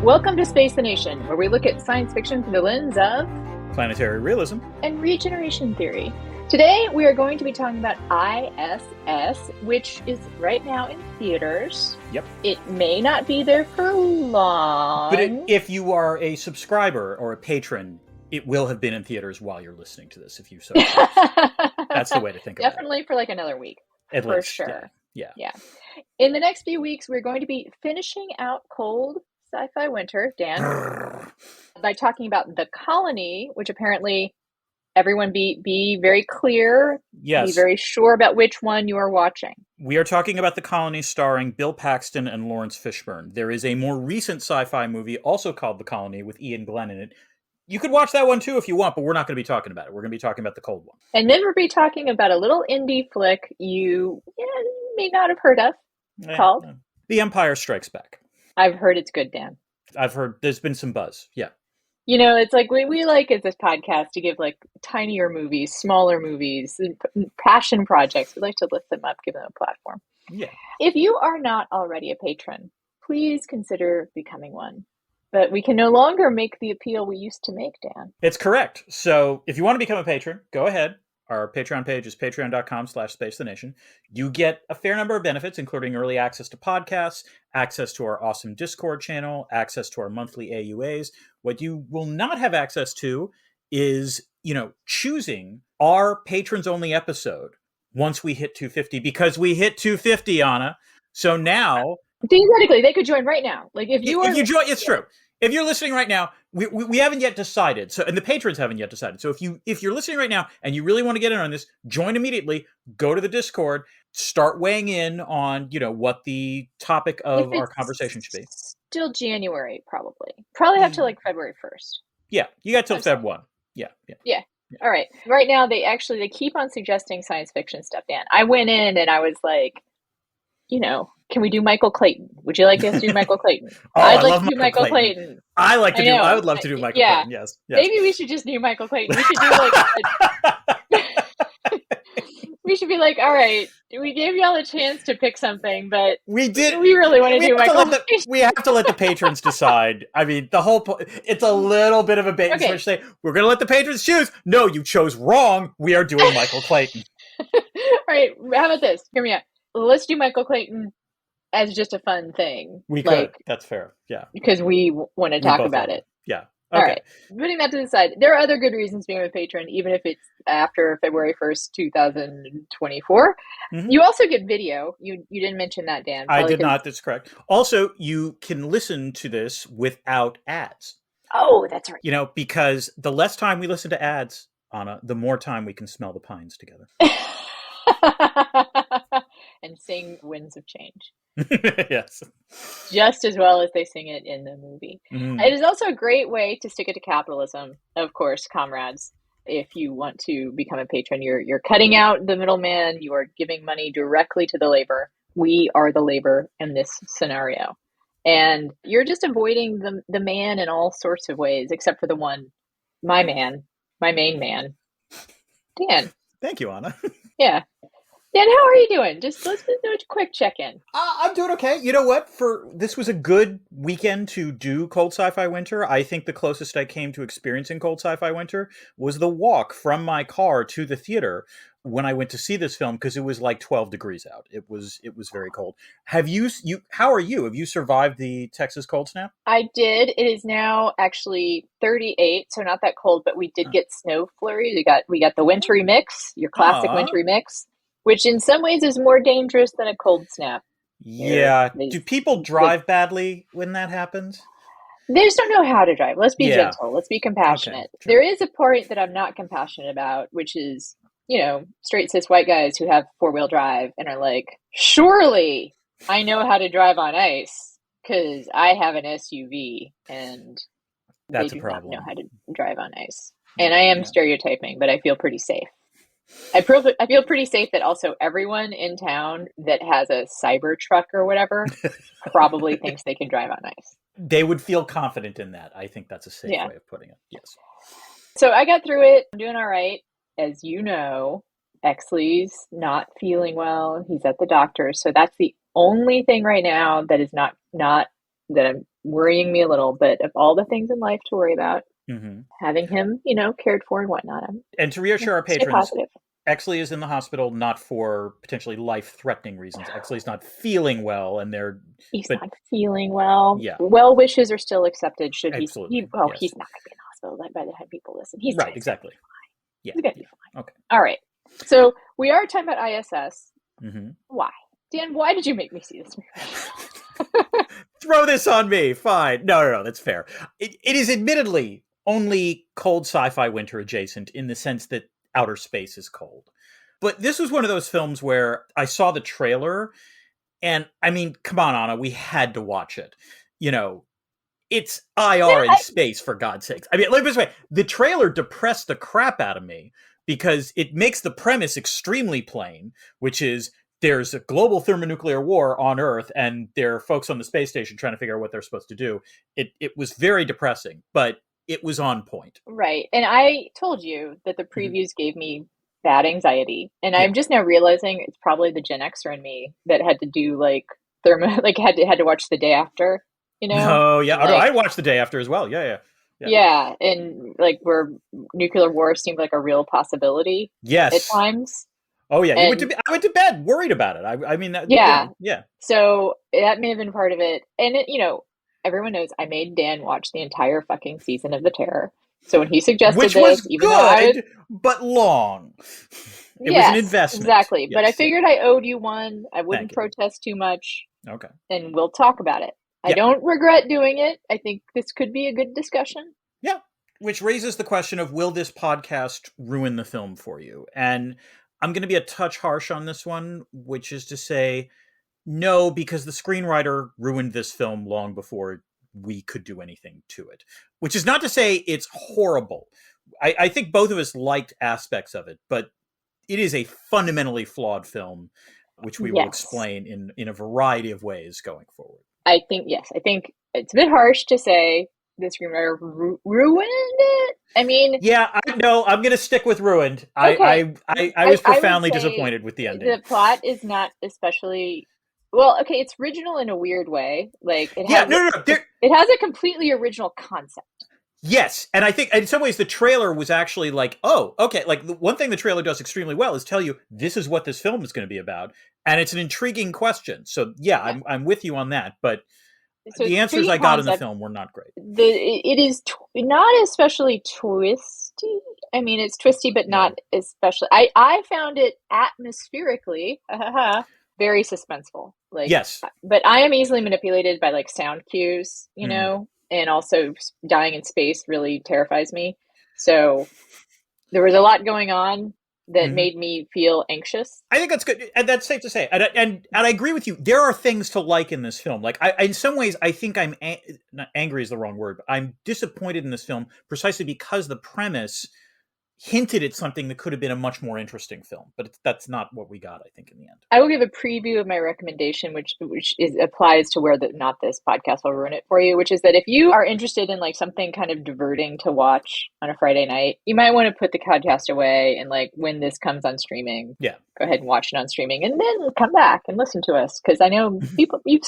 Welcome to Space the Nation, where we look at science fiction through the lens of planetary realism and regeneration theory. Today, we are going to be talking about I.S.S, which is right now in theaters. Yep. It may not be there for long. But if you are a subscriber or a patron, it will have been in theaters while you're listening to this, if you so choose. That's the way to think about it. Definitely for like another week. At for least, sure. Yeah. In the next few weeks, we're going to be finishing out cold sci-fi winter, Dan, by talking about The Colony, which apparently everyone be very clear. Yes. Be very sure about which one you are watching. We are talking about The Colony starring Bill Paxton and Lawrence Fishburne. There is a more recent sci-fi movie also called The Colony with Ian Glenn in it. You could watch that one too if you want, but we're not going to be talking about it. We're going to be talking about the cold one. And then we'll be talking about a little indie flick you may not have heard of called The Empire Strikes Back. I've heard it's good, Dan. I've heard there's been some buzz. Yeah. You know, it's like we like at this podcast to give like tinier movies, smaller movies, passion projects. We like to lift them up, give them a platform. Yeah. If you are not already a patron, please consider becoming one. But we can no longer make the appeal we used to make, Dan. It's correct. So if you want to become a patron, go ahead. Our Patreon page is patreon.com/spacethenation. You get a fair number of benefits, including early access to podcasts, access to our awesome Discord channel, access to our monthly AUAs. What you will not have access to is, choosing our patrons only episode once we hit 250, because we hit 250, Anna. So now, theoretically, they could join right now. Like if you join, it's true. If you're listening right now, we haven't yet decided. So, and the patrons haven't yet decided. So if you're listening right now and you really want to get in on this, join immediately. Go to the Discord. Start weighing in on what the topic of our conversation should be. Still January, probably have to like February 1st. Yeah, you got till Feb 1. Yeah. All right. Right now, they keep on suggesting science fiction stuff, Dan. I went in and I was like, can we do Michael Clayton? Would you like us to do Michael Clayton? I'd like to do Michael Clayton. I would love to do Michael Clayton. Yes. Maybe we should just do Michael Clayton. We should do we should be like, all right, we gave y'all a chance to pick something, but we really want to do Michael Clayton. We have to let the patrons decide. I mean, the whole it's a little bit of a bait and switch. Say, we're going to let the patrons choose. No, you chose wrong. We are doing Michael Clayton. All right. How about this? Hear me out. Let's do Michael Clayton as just a fun thing. We could. That's fair. Yeah. Because we want to talk about it. Yeah. Okay. All right. Putting that to the side, there are other good reasons to become a patron, even if it's after February 1st, 2024. Mm-hmm. You also get video. You didn't mention that, Dan. I did not. That's correct. Also, you can listen to this without ads. Oh, that's right. Because the less time we listen to ads, Anna, the more time we can smell the pines together. And sing Winds of Change. Yes. Just as well as they sing it in the movie. Mm-hmm. It is also a great way to stick it to capitalism, of course, comrades. If you want to become a patron, you're cutting out the middleman. You are giving money directly to the labor. We are the labor in this scenario. And you're just avoiding the man in all sorts of ways, except for the one, my main man, Dan. Thank you, Anna. Yeah. Dan, how are you doing? Just let's do a quick check-in. I'm doing okay. You know what? This was a good weekend to do cold sci-fi winter. I think the closest I came to experiencing cold sci-fi winter was the walk from my car to the theater when I went to see this film, because it was like 12 degrees out. It was very cold. How are you? Have you survived the Texas cold snap? I did. It is now actually 38, so not that cold, but we did get snow flurries. We got the wintry mix, your classic wintry mix, which in some ways is more dangerous than a cold snap. Yeah. Do people drive badly when that happens? They just don't know how to drive. Let's be gentle. Let's be compassionate. Okay, there is a part that I'm not compassionate about, which is, straight cis white guys who have 4-wheel drive and are like, surely I know how to drive on ice because I have an SUV and that's they do not know how to drive on ice. And I am stereotyping, but I feel pretty safe. I feel pretty safe that also everyone in town that has a cyber truck or whatever probably thinks they can drive on ice. They would feel confident in that. I think that's a safe way of putting it. Yes. So I got through it. I'm doing all right. As you know, Exley's not feeling well. He's at the doctor. So that's the only thing right now that is not that I'm worrying me a little. But of all the things in life to worry about, Mm-hmm. having him, cared for and whatnot, And to reassure our stay patrons, positive. Exley is in the hospital not for potentially life-threatening reasons. Exley's not feeling well, and He's but not feeling well. yeah, Well wishes are still accepted. Should he? absolutely, Well, yes, he's not going to be in the hospital by the time people listen. He's right, gonna exactly, be fine. yeah, He's going to yeah, be fine. okay. All right. So we are talking about ISS. Mm-hmm. Why, Dan? Why did you make me see this movie? Throw this on me. Fine. No, that's fair. It is admittedly only cold sci-fi winter adjacent in the sense that outer space is cold. But this was one of those films where I saw the trailer, and I mean, come on, Anna, we had to watch it. It's IR in space, for God's sakes. I mean, let me put it this way. The trailer depressed the crap out of me because it makes the premise extremely plain, which is there's a global thermonuclear war on Earth, and there are folks on the space station trying to figure out what they're supposed to do. It was very depressing, but it was on point. Right. And I told you that the previews gave me bad anxiety. And Yeah. I'm just now realizing it's probably the Gen Xer in me that had to do had to watch the day after, Oh, yeah. And, I watched the day after as well. Yeah. Yeah, and where nuclear war seemed like a real possibility at Yes. times. Oh, yeah. And I went to bed worried about it. I mean, that, yeah. yeah. So that may have been part of it. And everyone knows I made Dan watch the entire fucking season of The Terror. So when he suggested Which this, was even good, but long. It was an Yes, investment. exactly. Yes, but I figured I owed you one. I wouldn't Thank you. protest too much. Okay. And we'll talk about it. I don't regret doing it. I think this could be a good discussion. Yeah. Which raises the question of, will this podcast ruin the film for you? And I'm going to be a touch harsh on this one, which is to say, no, because the screenwriter ruined this film long before we could do anything to it. Which is not to say it's horrible. I think both of us liked aspects of it, but it is a fundamentally flawed film, which we will explain in a variety of ways going forward. I think it's a bit harsh to say the screenwriter ruined it. I mean, yeah, I'm going to stick with ruined. Okay. I was profoundly disappointed with the ending. The plot is not especially well. Okay, it's original in a weird way. It has a completely original concept. Yes, and I think in some ways the trailer was actually like, oh, okay. The one thing the trailer does extremely well is tell you this is what this film is going to be about, and it's an intriguing question. So yeah. I'm with you on that, but the answers I got in the film were not great. It is not especially twisty. I mean, it's twisty, but not especially. I found it atmospherically very suspenseful. Yes, but I am easily manipulated by sound cues, and also dying in space really terrifies me. So there was a lot going on that made me feel anxious. I think that's good, and that's safe to say. And I agree with you. There are things to like in this film. In some ways, I think I'm not angry is the wrong word, but I'm disappointed in this film precisely because the premise hinted at something that could have been a much more interesting film, but that's not what we got, I think, in the end. I will give a preview of my recommendation, which applies to where not this podcast will ruin it for you, which is that if you are interested in something kind of diverting to watch on a Friday night, you might want to put the podcast away and when this comes on streaming, go ahead and watch it on streaming and then come back and listen to us. Because I know people, you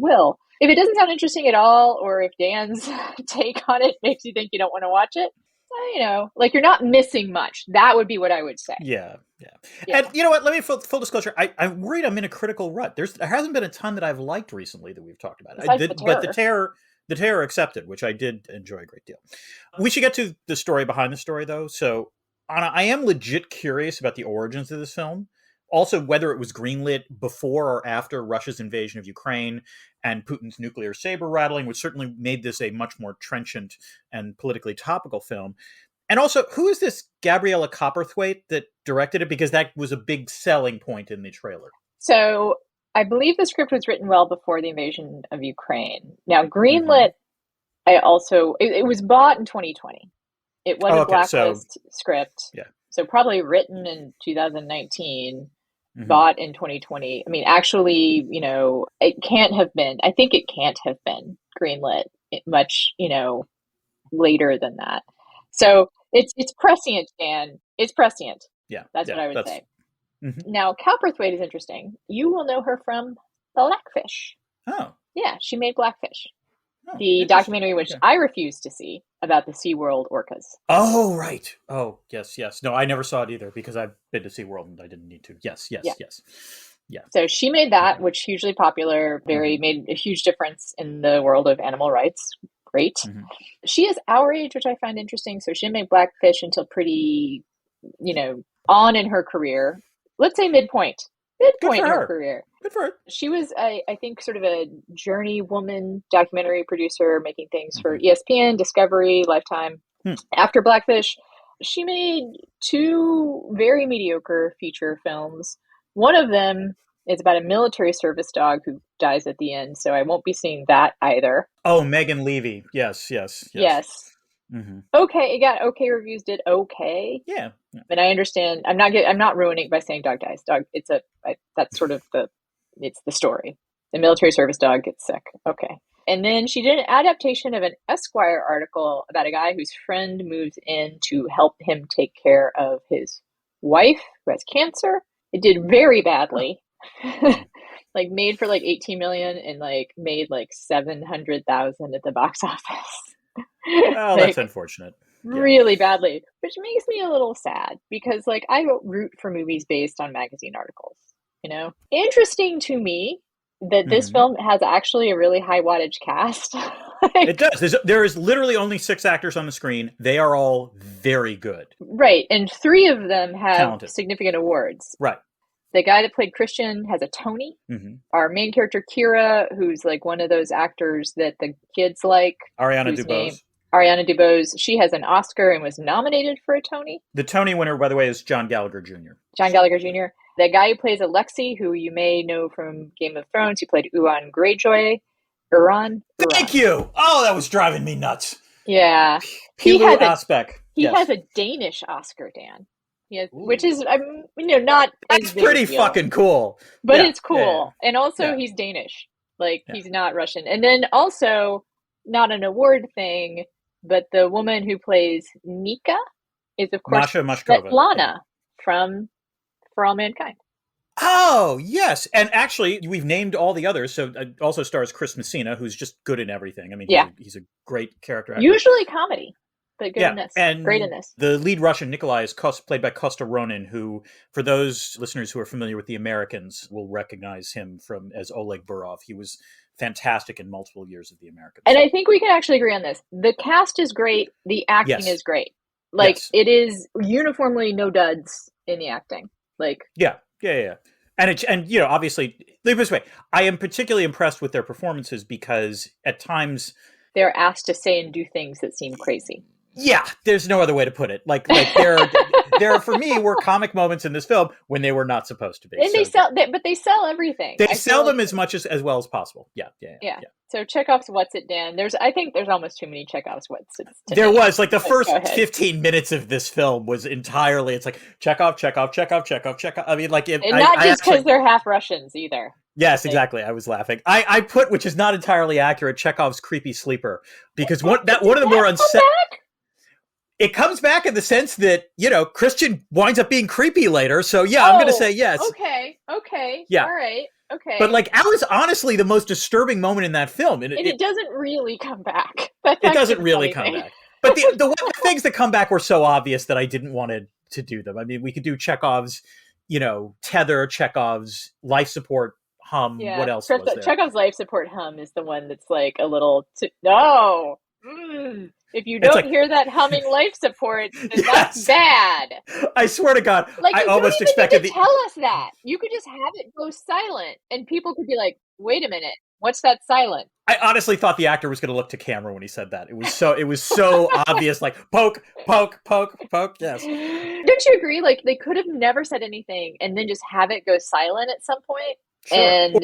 will. If it doesn't sound interesting at all, or if Dan's take on it makes you think you don't want to watch it, you're not missing much. That would be what I would say. Yeah. And you know what? Let me full disclosure. I'm worried I'm in a critical rut. There hasn't been a ton that I've liked recently that we've talked about. But the Terror accepted, which I did enjoy a great deal. We should get to the story behind the story, though. So, Anna, I am legit curious about the origins of this film. Also, whether it was greenlit before or after Russia's invasion of Ukraine and Putin's nuclear saber rattling, which certainly made this a much more trenchant and politically topical film. And also, who is this Gabriella Copperthwaite that directed it? Because that was a big selling point in the trailer. So I believe the script was written well before the invasion of Ukraine. Now, greenlit, it was bought in 2020. It was a blacklist script. Yeah. So probably written in 2019, bought in 2020. I mean, actually, it can't have been. I think it can't have been greenlit much, later than that. So it's prescient, Dan. It's prescient. Yeah. That's what I would say. Now, Cowperthwaite is interesting. You will know her from Blackfish. Oh. Yeah, she made Blackfish. The documentary which I refused to see about the SeaWorld orcas. Oh, right. Oh, yes. No, I never saw it either because I've been to SeaWorld and I didn't need to. Yes. Yeah. So she made that, which hugely popular, made a huge difference in the world of animal rights. Great. She is our age, which I find interesting. So she didn't make Blackfish until pretty, on in her career. Let's say midpoint in her career. Good for her. She was, I think, sort of a journeywoman documentary producer, making things for ESPN, Discovery, Lifetime. After Blackfish, she made 2 very mediocre feature films. One of them is about a military service dog who dies at the end, so I won't be seeing that either. Oh, Megan Levy. Yes. Okay, it got okay reviews. Did okay. Yeah. And I understand. I'm not ruining it by saying dog dies. That's sort of it's the story. The military service dog gets sick. Okay. And then she did an adaptation of an Esquire article about a guy whose friend moves in to help him take care of his wife who has cancer. It did very badly. Like made for like 18 million and like made like 700,000 at the box office. Oh, that's unfortunate. Really badly, which makes me a little sad because like I root for movies based on magazine articles, Interesting to me that this film has actually a really high wattage cast. It does. There is literally only 6 actors on the screen. They are all very good. Right. And 3 of them have significant awards. Right. The guy that played Christian has a Tony. Our main character, Kira, who's like one of those actors that the kids like. Ariana DeBose. She has an Oscar and was nominated for a Tony. The Tony winner, by the way, is John Gallagher Jr. The guy who plays Alexei, who you may know from Game of Thrones, he played Euron Greyjoy. Thank you! Oh, that was driving me nuts. Yeah. He has a Danish Oscar, Dan. Which is, not. That's pretty fucking cool. But it's cool. Yeah. And also, he's Danish. He's not Russian. And then also, not an award thing, but the woman who plays Nika is, of course, Masha Mashkova. Lana from For All Mankind. Oh, yes. And actually, we've named all the others. So it also stars Chris Messina, who's just good in everything. I mean, he's a great character actor. Usually comedy. But good in this. And great in this. The lead Russian, Nikolai, is played by Kosta Ronin, who, for those listeners who are familiar with The Americans, will recognize him as Oleg Burov. He was fantastic in multiple years of The Americans. And I think we can actually agree on this. The cast is great. The acting is great. It is uniformly no duds in the acting. Yeah. And obviously, leave this way. I am particularly impressed with their performances because at times they're asked to say and do things that seem crazy. Yeah, there's no other way to put it. There for me were comic moments in this film when they were not supposed to be. And they sell everything. They sell them as much as well as possible. Yeah. So Chekhov's What's It, Dan? I think there's almost too many Chekhov's What's It. There was the first 15 minutes of this film was entirely. It's like Chekhov. I mean, and not just because they're half Russians either. Yes, exactly. I was laughing. I put, which is not entirely accurate, Chekhov's creepy sleeper, because one of the more unsettling. It comes back in the sense that, Christian winds up being creepy later. So, I'm going to say yes. Okay. Yeah. All right. Okay. But, that was honestly the most disturbing moment in that film. And it doesn't really come back. It doesn't really come back. But the things that come back were so obvious that I didn't want to do them. I mean, we could do Chekhov's, tether, Chekhov's life support hum. Yeah. What else was there? Chekhov's life support hum is the one that's a little... No! If you don't hear that humming life support, then that's bad. I swear to God, I almost expected to tell us that. You could just have it go silent, and people could be like, "Wait a minute, what's that silent?" I honestly thought the actor was going to look to camera when he said that. It was so obvious, poke. Yes. Don't you agree? They could have never said anything, and then just have it go silent at some point. Sure. And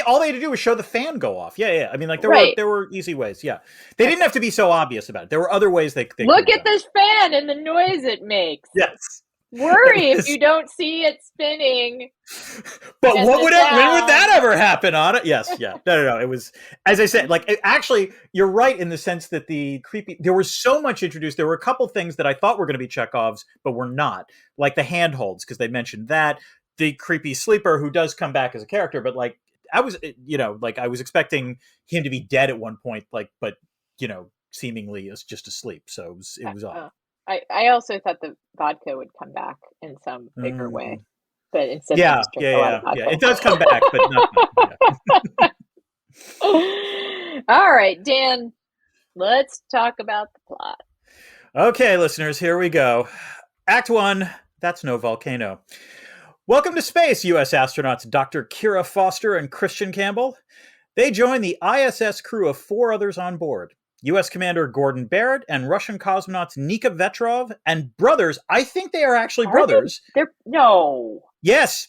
all they had to do was show the fan go off. Yeah. I mean, there were easy ways. Yeah, they didn't have to be so obvious about it. There were other ways they look at this fan and the noise it makes. Yes. Worry if you don't see it spinning. But when would that ever happen on it? Yes. Yeah. No. It was, as I said, actually, you're right in the sense that there was so much introduced. There were a couple things that I thought were going to be Chekhov's, but were not, like the handholds, because they mentioned that. The creepy sleeper who does come back as a character, but I was, like I was expecting him to be dead at one point, like, but seemingly is just asleep. So it was odd. I also thought the vodka would come back in some bigger way, but instead they Yeah, just drink a lot of vodka. yeah. It does come back, but not. Yeah. All right, Dan, let's talk about the plot. Okay, listeners, here we go. Act 1, that's no volcano. Welcome to space, U.S. astronauts Dr. Kira Foster and Christian Campbell. They join the ISS crew of 4 others on board. U.S. Commander Gordon Barrett and Russian cosmonauts Nika Vetrov and brothers. I think they are actually brothers. No. Yes.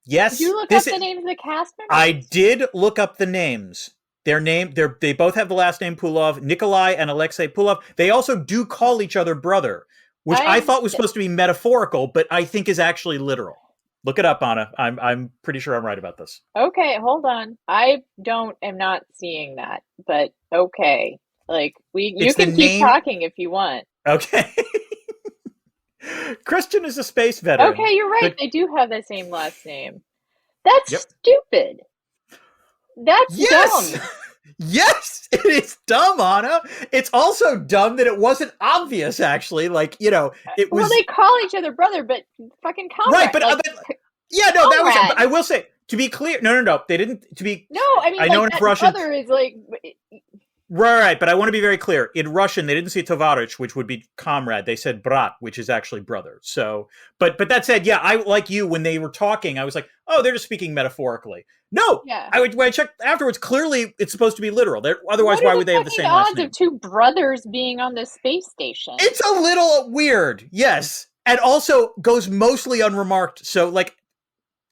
Did you look up the names of the cast members? I did look up the names. They both have the last name Pulov, Nikolai and Alexei Pulov. They also do call each other brother, which I thought was supposed to be metaphorical, but I think is actually literal. Look it up, Anna. I'm pretty sure I'm right about this. Okay, hold on. I am not seeing that, but okay. Like you can keep talking if you want. Okay. Christian is a space veteran. Okay, you're right. They do have the same last name. That's stupid. That's dumb. Yes, it is dumb, Anna. It's also dumb that it wasn't obvious, actually. Like, it was... Well, they call each other brother, but fucking comrade. Right, but... that was... I will say, to be clear... No. They didn't... To be... No, I mean, I know in Russian... brother is like... Right, but I want to be very clear. In Russian, they didn't say tovarich, which would be comrade. They said brat, which is actually brother. So, but that said, yeah, I, like you, when they were talking, I was like, oh, they're just speaking metaphorically. No, yeah. When I checked afterwards, clearly it's supposed to be literal. Otherwise, why would they have the same last name? What are the odds of 2 brothers being on the space station? It's a little weird, yes. And also goes mostly unremarked. So, like,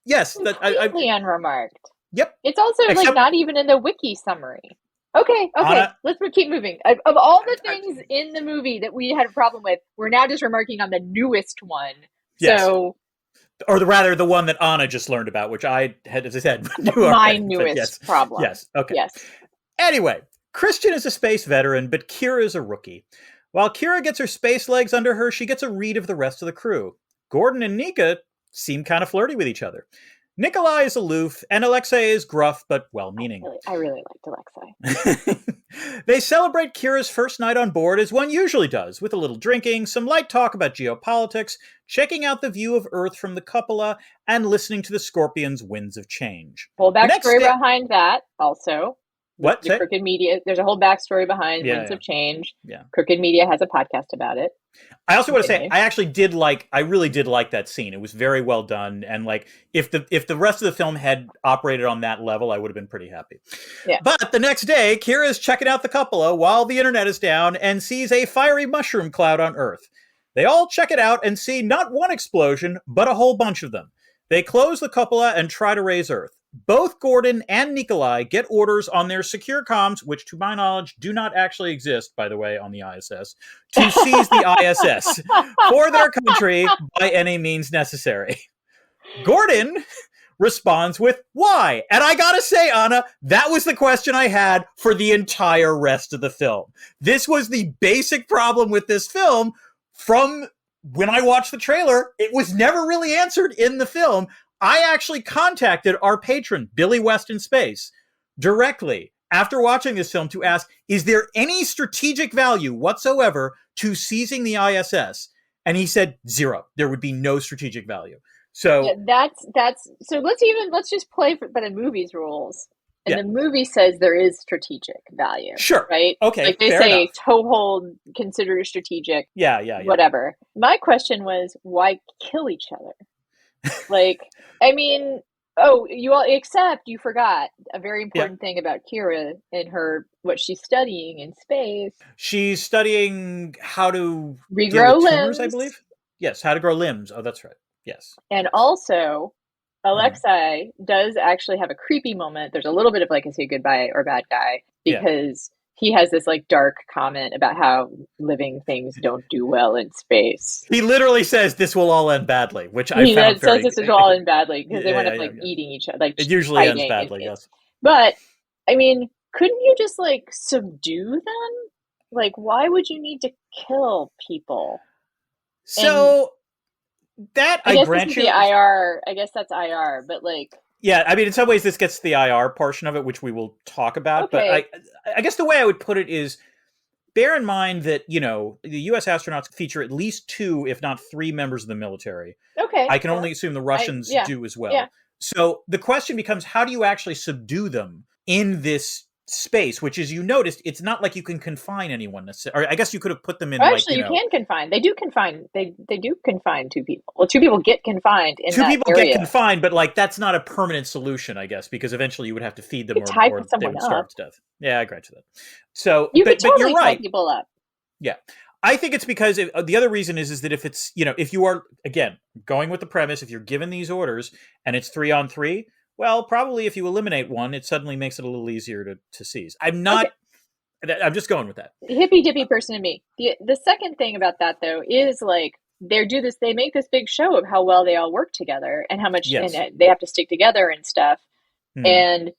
yes. Completely unremarked. Yep. It's also, like, not even in the wiki summary. Okay, let's keep moving. Of all the things in the movie that we had a problem with, we're now just remarking on the newest one. Yes. So, or rather, the one that Anna just learned about, which I had, as I said, my newest problem. Yes. Okay. Yes. Anyway, Christian is a space veteran, but Kira is a rookie. While Kira gets her space legs under her, she gets a read of the rest of the crew. Gordon and Nika seem kind of flirty with each other. Nikolai is aloof, and Alexei is gruff but well-meaning. I really liked Alexei. They celebrate Kira's first night on board as one usually does, with a little drinking, some light talk about geopolitics, checking out the view of Earth from the cupola, and listening to the Scorpion's Winds of Change. Whole backstory behind that, also. What? The Crooked Media. There's a whole backstory behind Winds of Change. Yeah. Crooked Media has a podcast about it. I also want to say I really did like that scene. It was very well done, and like if the rest of the film had operated on that level, I would have been pretty happy. Yeah. But the next day, Kira is checking out the cupola while the internet is down and sees a fiery mushroom cloud on Earth. They all check it out and see not one explosion, but a whole bunch of them. They close the cupola and try to raise Earth. Both Gordon and Nikolai get orders on their secure comms, which to my knowledge do not actually exist, by the way, on the ISS, to seize the ISS for their country by any means necessary. Gordon responds with, why? And I gotta say, Anna, that was the question I had for the entire rest of the film. This was the basic problem with this film from when I watched the trailer. It was never really answered in the film. I actually contacted our patron, Billy West in Space, directly after watching this film to ask, is there any strategic value whatsoever to seizing the ISS? And he said 0. There would be no strategic value. So so let's just play by the movie's rules. And the movie says there is strategic value. Sure. Right? Okay. Like they say toehold considered strategic. Yeah. Whatever. My question was, why kill each other? Like, I mean, you forgot a very important thing about Kira and what she's studying in space. She's studying how to regrow limbs, tumors, I believe. Yes, how to grow limbs. Oh, that's right. Yes. And also, Alexei does actually have a creepy moment. There's a little bit of like, is he a good guy or bad guy? Because he has this like dark comment about how living things don't do well in space. He literally says this will all end badly, which he says this will all end badly because they wind up eating each other. Like it usually ends badly, yes. But I mean, couldn't you just like subdue them? Like, why would you need to kill people? So that I grant you. IR. I guess that's IR. But like, Yeah, I mean, in some ways, this gets to the IR portion of it, which we will talk about. Okay. But I guess the way I would put it is, bear in mind that, you know, the U.S. astronauts feature at least 2, if not 3 members of the military. Okay. I can only assume the Russians Yeah. do as well. Yeah. So the question becomes, how do you actually subdue them in this space, which, as you noticed, it's not like you can confine anyone. Or I guess you could have put them in, Actually, you can confine. They do confine. They do confine 2 people. Well, 2 people get confined in 2 that people area. get confined, but like that's not a permanent solution, I guess, because eventually you would have to feed them, or they would starve to death. Yeah, I agree to that. So, you but totally you're right. Tie people up. Yeah. I think it's because the other reason is that if it's, you know, if you are, again, going with the premise, if you're given these orders and it's 3 on 3, well, probably if you eliminate one, it suddenly makes it a little easier to seize. I'm just going with that. Hippy dippy person in me. The second thing about that, though, is like they make this big show of how well they all work together and how much and they have to stick together and stuff. And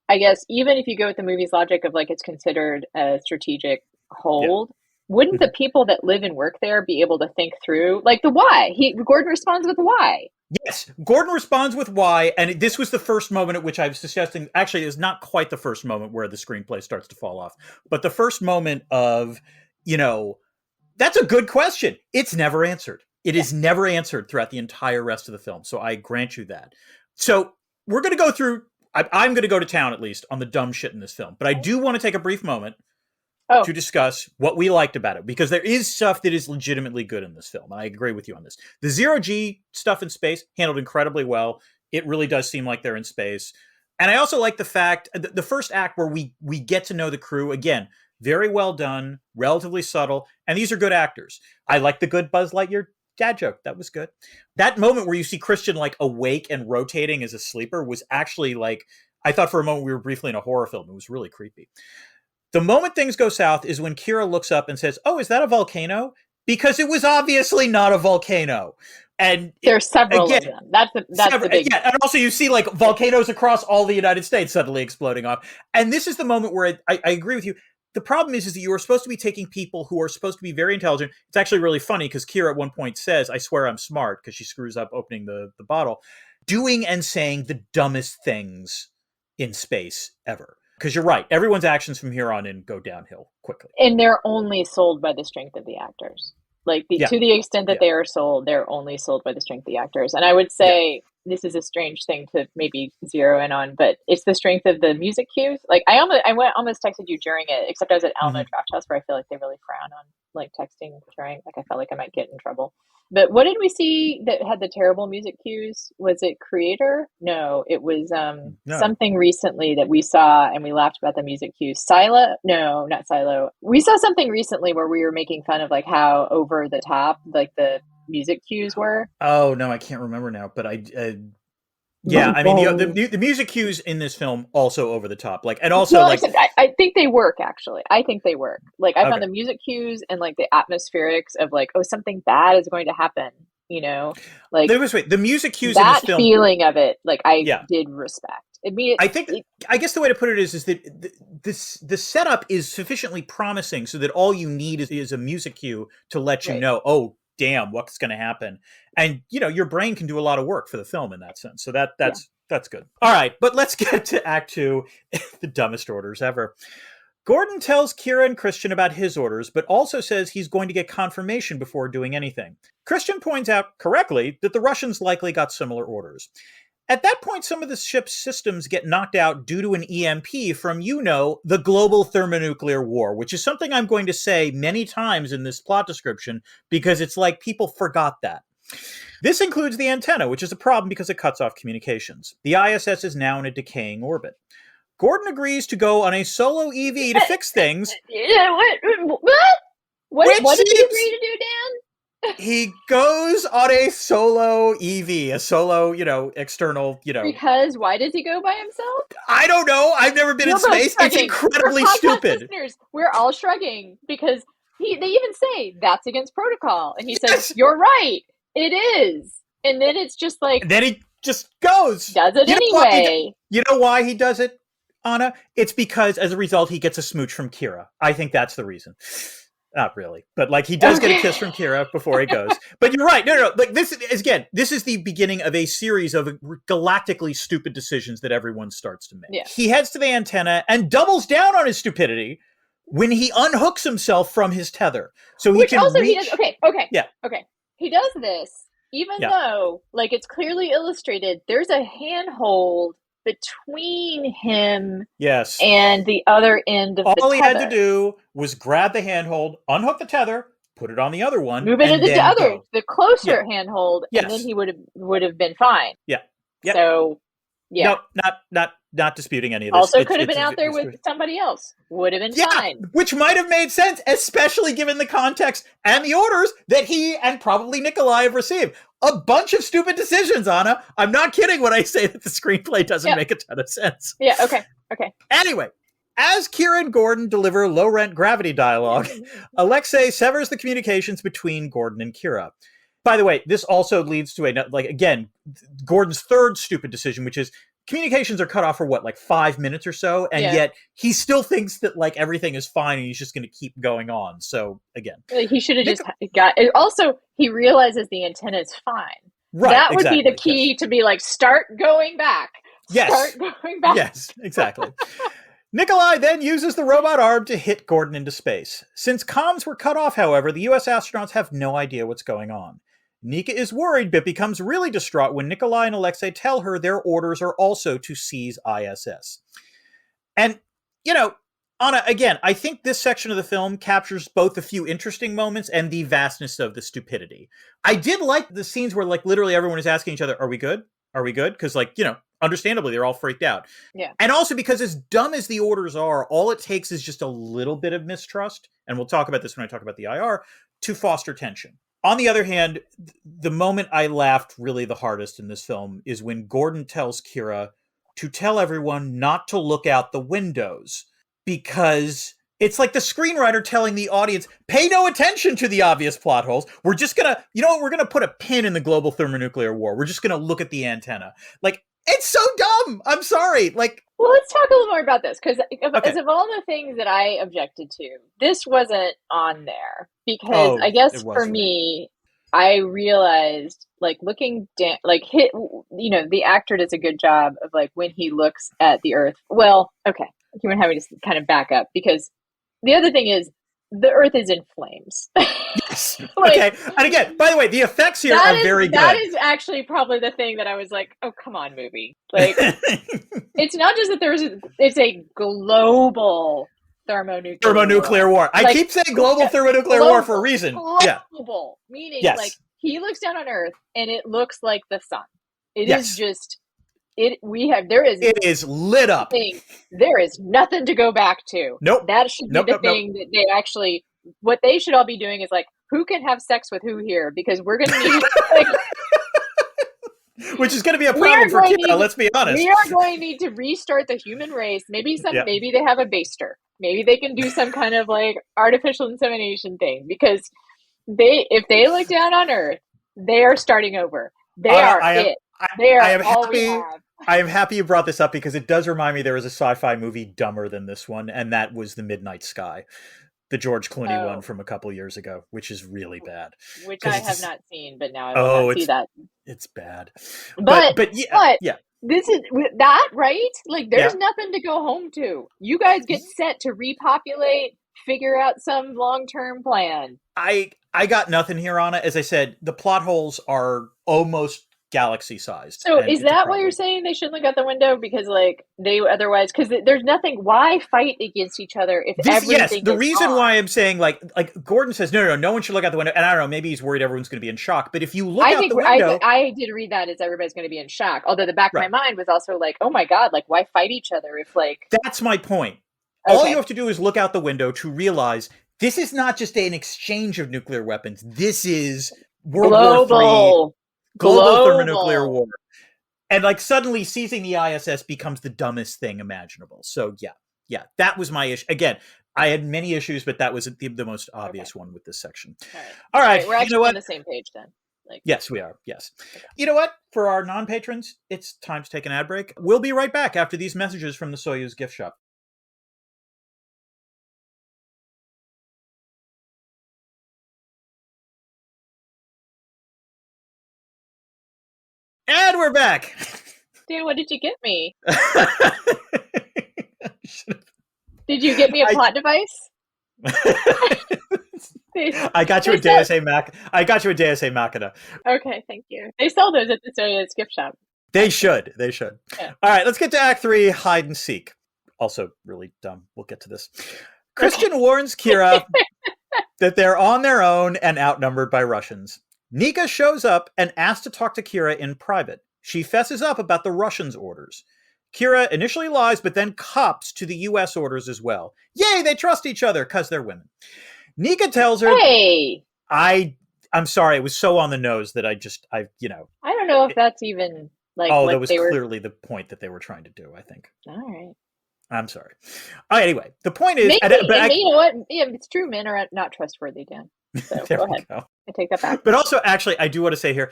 I guess even if you go with the movie's logic of like it's considered a strategic hold, wouldn't the people that live and work there be able to think through like the why? Gordon responds with why. Yes, Gordon responds with why, and this was the first moment at which I was suggesting, actually, it's not quite the first moment where the screenplay starts to fall off, but the first moment of, you know, that's a good question. It's never answered. It is never answered throughout the entire rest of the film, so I grant you that. So we're going to go through, I'm going to go to town, at least, on the dumb shit in this film, but I do want to take a brief moment to discuss what we liked about it, because there is stuff that is legitimately good in this film. And I agree with you on this. The 0G stuff in space handled incredibly well. It really does seem like they're in space. And I also like the fact, the first act where we get to know the crew, again, very well done, relatively subtle, and these are good actors. I like the good Buzz Lightyear dad joke. That was good. That moment where you see Christian like awake and rotating as a sleeper was actually like, I thought for a moment we were briefly in a horror film. It was really creepy. The moment things go south is when Kira looks up and says, "Oh, is that a volcano?" Because it was obviously not a volcano. And there's several of them. That's the big. Yeah, and also you see like volcanoes across all the United States suddenly exploding off. And this is the moment where I agree with you. The problem is that you are supposed to be taking people who are supposed to be very intelligent. It's actually really funny because Kira at one point says, "I swear I'm smart," because she screws up opening the bottle, doing and saying the dumbest things in space ever. Because you're right, everyone's actions from here on in go downhill quickly. And they're only sold by the strength of the actors. Like to the extent that they are sold, they're only sold by the strength of the actors. And I would say this is a strange thing to maybe zero in on, but it's the strength of the music cues. Like I almost texted you during it, except I was at Alamo Draft House where I feel like they really frown on like texting during. Like I felt like I might get in trouble. But what did we see that had the terrible music cues? Was it Creator? No, it was something recently that we saw and we laughed about the music cues. Silo? No, not Silo. We saw something recently where we were making fun of like how over the top like the music cues were. Oh no, I can't remember now. But yeah, I mean the music cues in this film also over the top. Like, and also like I think they work actually. I think they work. Like I found the music cues and like the atmospherics of like, oh, something bad is going to happen. You know, like the music cues that in this film, feeling of it, like I did respect. I guess the way to put it is that the setup is sufficiently promising so that all you need is a music cue to let you know, oh, damn, what's going to happen. And, you know, your brain can do a lot of work for the film in that sense. So that's good. All right, but let's get to Act 2, the dumbest orders ever. Gordon tells Kira and Christian about his orders, but also says he's going to get confirmation before doing anything. Christian points out, correctly, that the Russians likely got similar orders. At that point, some of the ship's systems get knocked out due to an EMP from, the global thermonuclear war, which is something I'm going to say many times in this plot description because it's like people forgot that. This includes the antenna, which is a problem because it cuts off communications. The ISS is now in a decaying orbit. Gordon agrees to go on a solo EV to fix things. What did he agree to do, Dan? He goes on a solo EV, a solo, external, Because why does he go by himself? I don't know. I've never been in space. It's incredibly stupid. Listeners, we're all shrugging because they even say that's against protocol. And he says, you're right. It is. And then it's just like... And then he just goes. Does it anyway. You know why he does it, Anna? It's because as a result, he gets a smooch from Kira. I think that's the reason. Not really, but like he does get a kiss from Kira before he goes. But you're right. No. Like this is again, this is the beginning of a series of galactically stupid decisions that everyone starts to make. Yeah. He heads to the antenna and doubles down on his stupidity when he unhooks himself from his tether, so he can reach. He does. Okay. He does this even though, like, it's clearly illustrated. There's a handhold between him and the other end of the tether. All he had to do was grab the handhold, unhook the tether, put it on the other one, move it to the closer handhold, and then he would have been fine. Yeah. Yep. So, yeah. No, not disputing any of this. Also could have been out there with somebody else. Would have been fine. Which might have made sense, especially given the context and the orders that he and probably Nikolai have received. A bunch of stupid decisions, Anna. I'm not kidding when I say that the screenplay doesn't make a ton of sense. Yeah, okay. Anyway, as Kira and Gordon deliver low-rent gravity dialogue, Alexei severs the communications between Gordon and Kira. By the way, this also leads to Gordon's third stupid decision, which is communications are cut off for 5 minutes or so, and yet he still thinks that everything is fine and he's just going to keep going on. So again, he should have just got. Also, he realizes the antenna is fine. Right, that would be the key to be start going back. Yes, start going back. Yes, exactly. Nikolai then uses the robot arm to hit Gordon into space. Since comms were cut off, however, the U.S. astronauts have no idea what's going on. Nika is worried, but becomes really distraught when Nikolai and Alexei tell her their orders are also to seize I.S.S. And, Anna, again, I think this section of the film captures both a few interesting moments and the vastness of the stupidity. I did like the scenes where, literally everyone is asking each other, are we good? Are we good? Because, understandably, they're all freaked out. Yeah. And also because as dumb as the orders are, all it takes is just a little bit of mistrust, and we'll talk about this when I talk about the IR, to foster tension. On the other hand, the moment I laughed really the hardest in this film is when Gordon tells Kira to tell everyone not to look out the windows, because it's like the screenwriter telling the audience, pay no attention to the obvious plot holes. We're just going to, we're going to put a pin in the global thermonuclear war. We're just going to look at the antenna. It's so dumb. I'm sorry. Well, let's talk a little more about this, because as of all the things that I objected to, this wasn't on there. Because I guess for me, I realized, looking down, the actor does a good job of, when he looks at the Earth. Well, okay, you want to have me just kind of back up, because the other thing is, the Earth is in flames. Yes. Okay. And again, by the way, the effects here are very good. That is actually probably the thing that I was like, oh, come on, movie. It's not just that it's a global thermonuclear war. I keep saying global thermonuclear war for a reason. Global. Meaning, he looks down on Earth and it looks like the sun. It is just... It is lit up. There is nothing to go back to. Nope. That should be the thing that they actually, what they should all be doing is who can have sex with who here? Because we're going to need, which is going to be a problem for Kira, let's be honest. We are going to need to restart the human race. Maybe they have a baster. Maybe they can do some kind of artificial insemination thing, because if they look down on Earth, they are starting over. They are it. I am happy you brought this up, because it does remind me there was a sci-fi movie dumber than this one, and that was The Midnight Sky, the George Clooney one from a couple years ago, which is really bad. Which I have not seen, but now I will not see that. It's bad. But this is that, right? There's nothing to go home to. You guys get set to repopulate, figure out some long-term plan. I got nothing here, Anna. As I said, the plot holes are almost galaxy-sized. So is that why you're saying they shouldn't look out the window? Because because there's nothing. Why fight against each other if everything? Yes, the reason why I'm saying Gordon says no one should look out the window, and I don't know, maybe he's worried everyone's going to be in shock. But if you look out the window, I did read that as everybody's going to be in shock. Although the back of my mind was also oh my god, why fight each other if That's my point. Okay. All you have to do is look out the window to realize this is not just an exchange of nuclear weapons. This is World War III. Global thermonuclear war. And suddenly seizing the ISS becomes the dumbest thing imaginable. So yeah, that was my issue. Again, I had many issues, but that was the most obvious one with this section. All right. We're actually on the same page then. Yes, we are. Yes. Okay. You know what? For our non-patrons, it's time to take an ad break. We'll be right back after these messages from the Soyuz gift shop. And we're back. Dan, what did you get me? Did you get me a plot device? I got you a Deus Ex Machina. Okay, thank you. They sell those at the Soya's gift shop. They should. Yeah. All right, let's get to Act 3, hide and seek. Also really dumb. We'll get to this. Christian warns Kira that they're on their own and outnumbered by Russians. Nika shows up and asks to talk to Kira in private. She fesses up about the Russians' orders. Kira initially lies, but then cops to the U.S. orders as well. Yay, they trust each other because they're women. Nika tells her, "Hey, I'm sorry, it was so on the nose that I don't know if that's even like. Oh, that was clearly the point that they were trying to do, I think. All right. I'm sorry. Anyway, the point is, you know what? Yeah, it's true. Men are not trustworthy, Dan. So go ahead. I take that back. But also, actually, I do want to say here,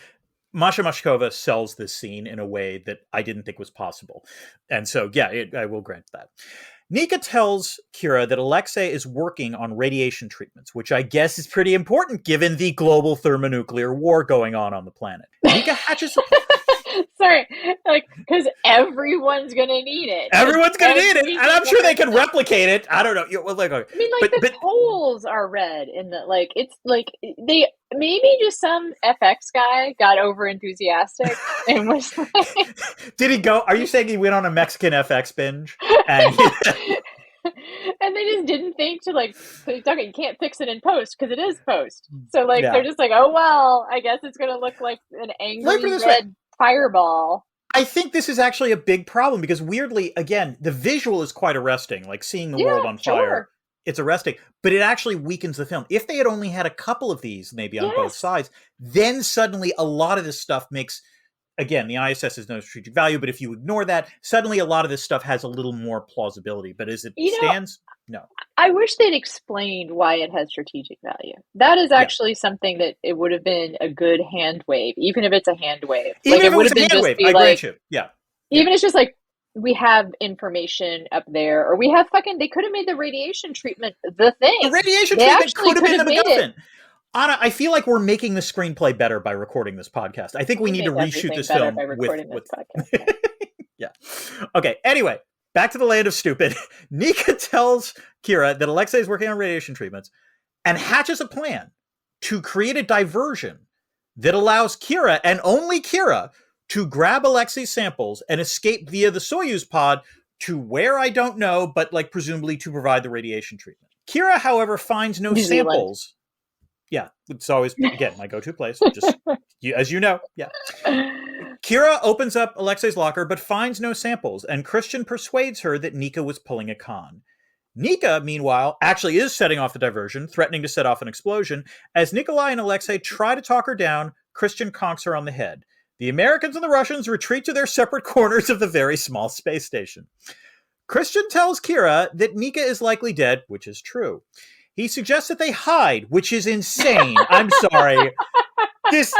Masha Mashkova sells this scene in a way that I didn't think was possible. And so, yeah, I will grant that. Nika tells Kira that Alexei is working on radiation treatments, which I guess is pretty important given the global thermonuclear war going on the planet. Nika hatches... Sorry, because everyone's going to need it. Everyone's going to need it, and I'm sure they can replicate it. I don't know. The polls are red in the, it's they, maybe just some FX guy got over enthusiastic and was like... Did he go, are you saying he went on a Mexican FX binge? And and they just didn't think to you can't fix it in post because it is post. So they're just like, oh, well, I guess it's going to look like an angry red fireball. I think this is actually a big problem because weirdly, again, the visual is quite arresting. Like seeing the world on fire, it's arresting, but it actually weakens the film. If they had only had a couple of these, maybe on both sides, then suddenly a lot of this stuff makes, again, the ISS is no strategic value, but if you ignore that, suddenly a lot of this stuff has a little more plausibility. But as it stands, no. I wish they'd explained why it has strategic value. That is actually something that it would have been a good hand wave, even if it's a hand wave. Even if it would have been just I grant you. Yeah. Even if it's just we have information up there, or we have they could have made the radiation treatment the thing. The radiation treatment could have been the MacGuffin. Anna, I feel like we're making the screenplay better by recording this podcast. I think we need to reshoot this film by recording this podcast. Yeah. Okay. Anyway, back to the land of stupid. Nika tells Kira that Alexei is working on radiation treatments and hatches a plan to create a diversion that allows Kira, and only Kira, to grab Alexei's samples and escape via the Soyuz pod to where I don't know, but presumably to provide the radiation treatment. Kira, however, finds no samples. Yeah, it's always, again, my go-to place, just as you know. Yeah. Kira opens up Alexei's locker, but finds no samples, and Christian persuades her that Nika was pulling a con. Nika, meanwhile, actually is setting off the diversion, threatening to set off an explosion. As Nikolai and Alexei try to talk her down, Christian conks her on the head. The Americans and the Russians retreat to their separate corners of the very small space station. Christian tells Kira that Nika is likely dead, which is true. He suggests that they hide, which is insane. I'm sorry. This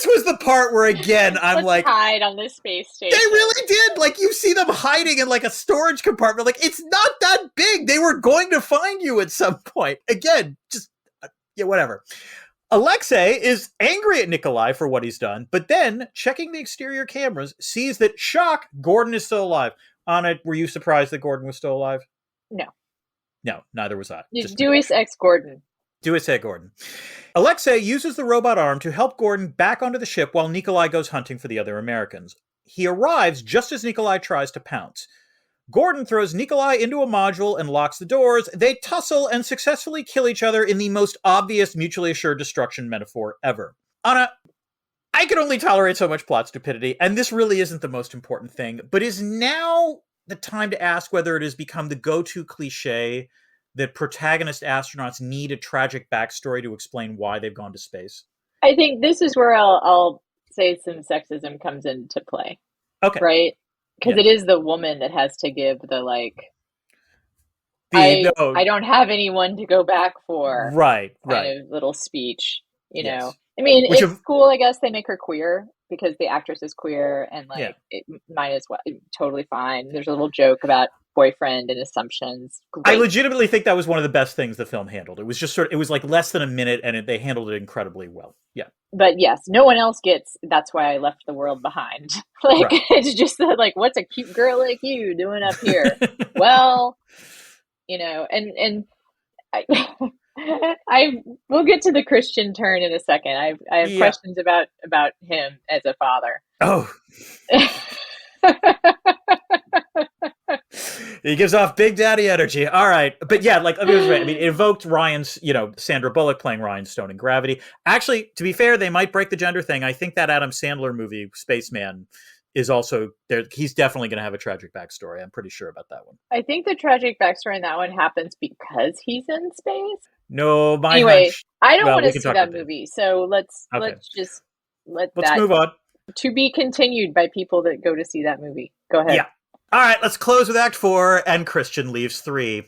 was the part where, again, Let's hide on this space station. They really did. You see them hiding in a storage compartment. It's not that big. They were going to find you at some point. Again, just whatever. Alexei is angry at Nikolai for what he's done, but then, checking the exterior cameras, sees that, shock, Gordon is still alive. Anna, were you surprised that Gordon was still alive? No. No, neither was I. Deus Ex Gordon. Deus Ex Gordon. Alexei uses the robot arm to help Gordon back onto the ship while Nikolai goes hunting for the other Americans. He arrives just as Nikolai tries to pounce. Gordon throws Nikolai into a module and locks the doors. They tussle and successfully kill each other in the most obvious mutually assured destruction metaphor ever. Anna, I can only tolerate so much plot stupidity, and this really isn't the most important thing, but is now the time to ask whether it has become the go-to cliche that protagonist astronauts need a tragic backstory to explain why they've gone to space? I think this is where I'll say some sexism comes into play. Okay. Right? Because it is the woman that has to give the I don't have anyone to go back for. Right. Kind of little speech, you know. I mean, it's cool, I guess, they make her queer because the actress is queer and it might as well, totally fine. There's a little joke about boyfriend and assumptions. I Great. legitimately think that was one of the best things the film handled. It was just it was like less than a minute, and they handled it incredibly well. Yeah. But yes, no one else gets, that's why I left the world behind. Like, right. It's just like, what's a cute girl like you doing up here? Well, and I, we'll get to the Christian turn in a second. I have questions about him as a father. Oh. He gives off Big Daddy energy. All right. But yeah, like, I mean, it evoked Ryan's, Sandra Bullock playing Ryan Stone in Gravity. Actually, to be fair, they might break the gender thing. I think that Adam Sandler movie, Spaceman, is also there. He's definitely going to have a tragic backstory. I'm pretty sure about that one. I think the tragic backstory in that one happens because he's in space. No, anyway, hunch. I don't want to see that movie. So let's let's that move on. To be continued by people that go to see that movie. Go ahead. Yeah. All right, let's close with Act 4, and Christian leaves 3.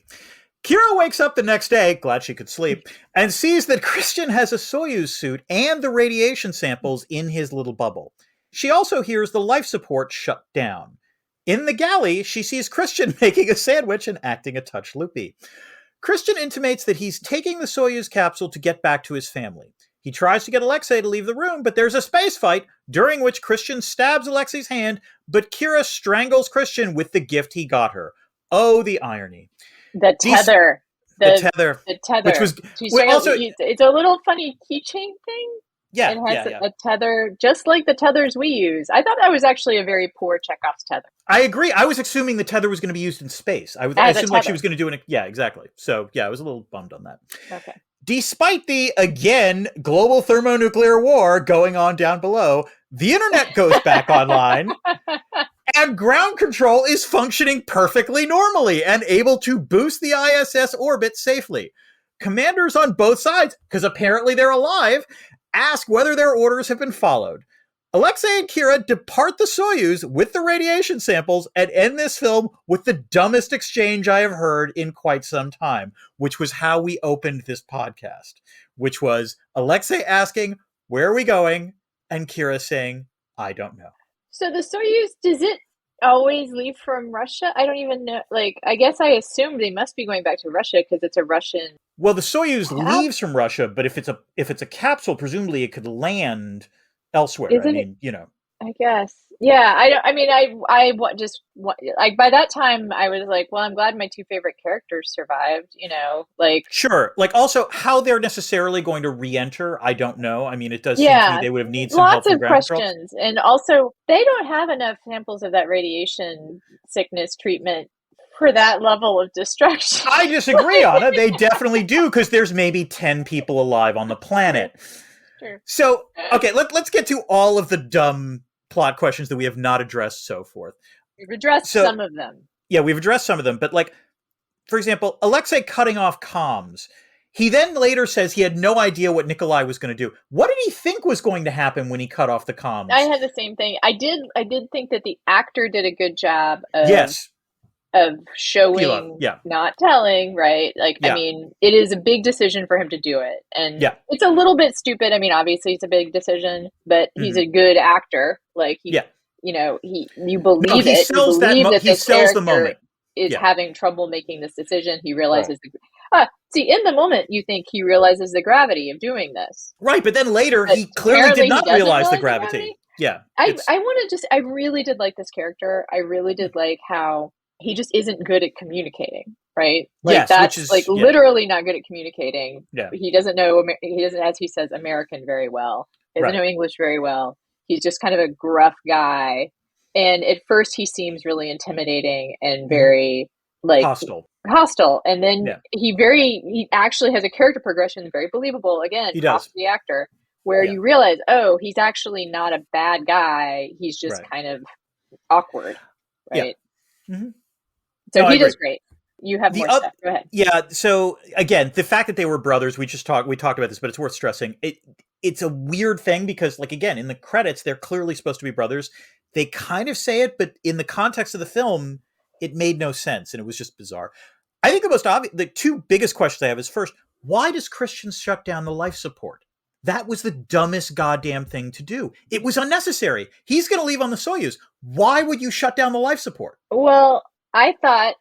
Kira wakes up the next day, glad she could sleep, and sees that Christian has a Soyuz suit and the radiation samples in his little bubble. She also hears the life support shut down. In the galley, she sees Christian making a sandwich and acting a touch loopy. Christian intimates that he's taking the Soyuz capsule to get back to his family. He tries to get Alexei to leave the room, but there's a space fight, during which Christian stabs Alexei's hand, but Kira strangles Christian with the gift he got her. Oh, the irony. The tether. The tether. Which was... Also, it's a little funny keychain thing. Yeah, it has a tether, just like the tethers we use. I thought that was actually a very poor Chekhov's tether. I agree. I was assuming the tether was going to be used in space. I assumed like she was going to do it. Yeah, exactly. So, yeah, I was a little bummed on that. Okay. Despite the, again, global thermonuclear war going on down below, the internet goes back online, and ground control is functioning perfectly normally and able to boost the ISS orbit safely. Commanders on both sides, because apparently they're alive, ask whether their orders have been followed. Alexei and Kira depart the Soyuz with the radiation samples and end this film with the dumbest exchange I have heard in quite some time, which was how we opened this podcast, which was Alexei asking, "Where are we going?" and Kira saying, "I don't know." So the Soyuz, does it always leave from Russia? I don't even know. Like, I guess I assumed they must be going back to Russia because it's a Russian... Well, the Soyuz leaves from Russia, but if it's a capsule, presumably it could land elsewhere. I guess. Yeah. I just like, by that time I was like, well, I'm glad my two favorite characters survived, Sure. Like, also how they're necessarily going to re-enter, I don't know. I mean, it does seem to me they would have needed some help from ground control. Lots of questions. And also, they don't have enough samples of that radiation sickness treatment for that level of destruction. I disagree, Anna. They definitely do, because there's maybe 10 people alive on the planet. Sure. So, okay, let's get to all of the dumb plot questions that we have not addressed, so forth. We've addressed some of them. Yeah, we've addressed some of them. But, like, for example, Alexei cutting off comms. He then later says he had no idea what Nikolai was going to do. What did he think was going to happen when he cut off the comms? I had the same thing. I did think that the actor did a good job of showing, not telling, right? Like, I mean, it is a big decision for him to do it. And it's a little bit stupid. I mean, obviously it's a big decision, but he's a good actor. Like, you believe it. You believe that this character is having trouble making this decision. He realizes, in the moment, you think he realizes the gravity of doing this. Right, but then later, he clearly did not realize the gravity. Yeah. I really did like this character. I really did like how he just isn't good at communicating, right? Like, literally not good at communicating. Yeah. He doesn't, as he says, American very well. He doesn't know English very well. He's just kind of a gruff guy. And at first he seems really intimidating and very hostile. And then he actually has a character progression, very believable. Again, he does. The actor, where you realize, he's actually not a bad guy. He's just kind of awkward, right? Yeah. Mm-hmm. So he does great. You have more stuff. Go ahead. Yeah. So again, the fact that they were brothers, we talked about this, but it's worth stressing. It's a weird thing because, like, again, in the credits, they're clearly supposed to be brothers. They kind of say it, but in the context of the film, it made no sense, and it was just bizarre. I think the most obvious, the two biggest questions I have is, first, why does Christian shut down the life support? That was the dumbest goddamn thing to do. It was unnecessary. He's going to leave on the Soyuz. Why would you shut down the life support? Well, I thought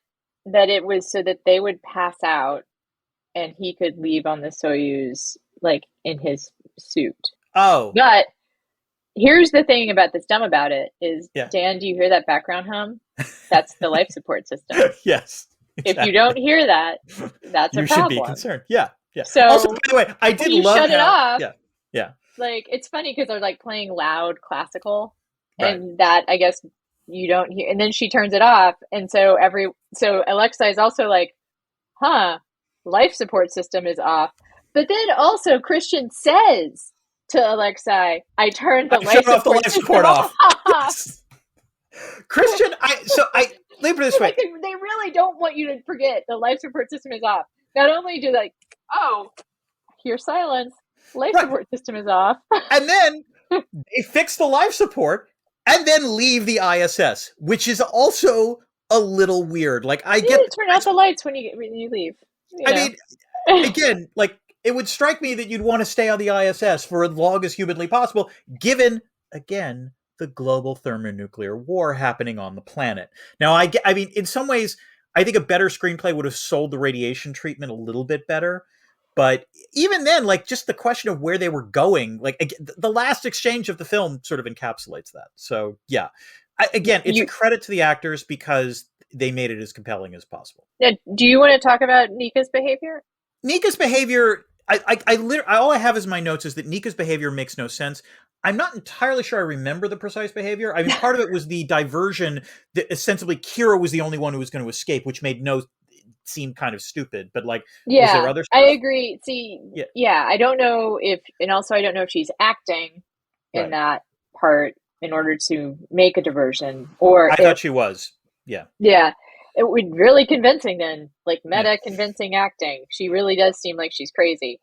that it was so that they would pass out and he could leave on the Soyuz, like in his suit. Oh, But here's the thing about that's dumb about it is, yeah. Dan, do you hear that background hum? That's the life support system. Yes, If you exactly. don't hear that, that's a You should be problem. concerned. Yeah, yeah. Also, So by the way, I when did you love shut it how. off, Yeah, yeah. like it's funny because they're like playing loud classical, Right. and that I guess you don't hear. And then she turns it off, and so Alexa is also like, "Huh, life support system is off." But then also Christian says to Alexei, "I turned the I shut life off the support life system support off. off." Yes. Christian, let me put it this way. Like they really don't want you to forget the life support system is off. Not only do like, oh, hear silence, life Right. support system is off. And then they fix the life support and then leave the ISS, which is also a little weird. Like I get turn out the lights when you leave. I mean, again, like it would strike me that you'd want to stay on the ISS for as long as humanly possible, given again the global thermonuclear war happening on the planet. Now, I mean, in some ways, I think a better screenplay would have sold the radiation treatment a little bit better. But even then, like just the question of where they were going, like the last exchange of the film sort of encapsulates that. So yeah, again, it's a credit to the actors because they made it as compelling as possible. Now, do you want to talk about Nika's behavior? Nika's behavior, all I have as my notes is that Nika's behavior makes no sense. I'm not entirely sure I remember the precise behavior. I mean, part of it was the diversion that ostensibly Kira was the only one who was going to escape, which made no seemed kind of stupid, but like, was there other stuff? I agree. See, yeah, I don't know if, and also I don't know if she's acting in that part in order to make a diversion, or I thought she was. Yeah. Yeah. It would really convincing then, like meta convincing acting. She really does seem like she's crazy.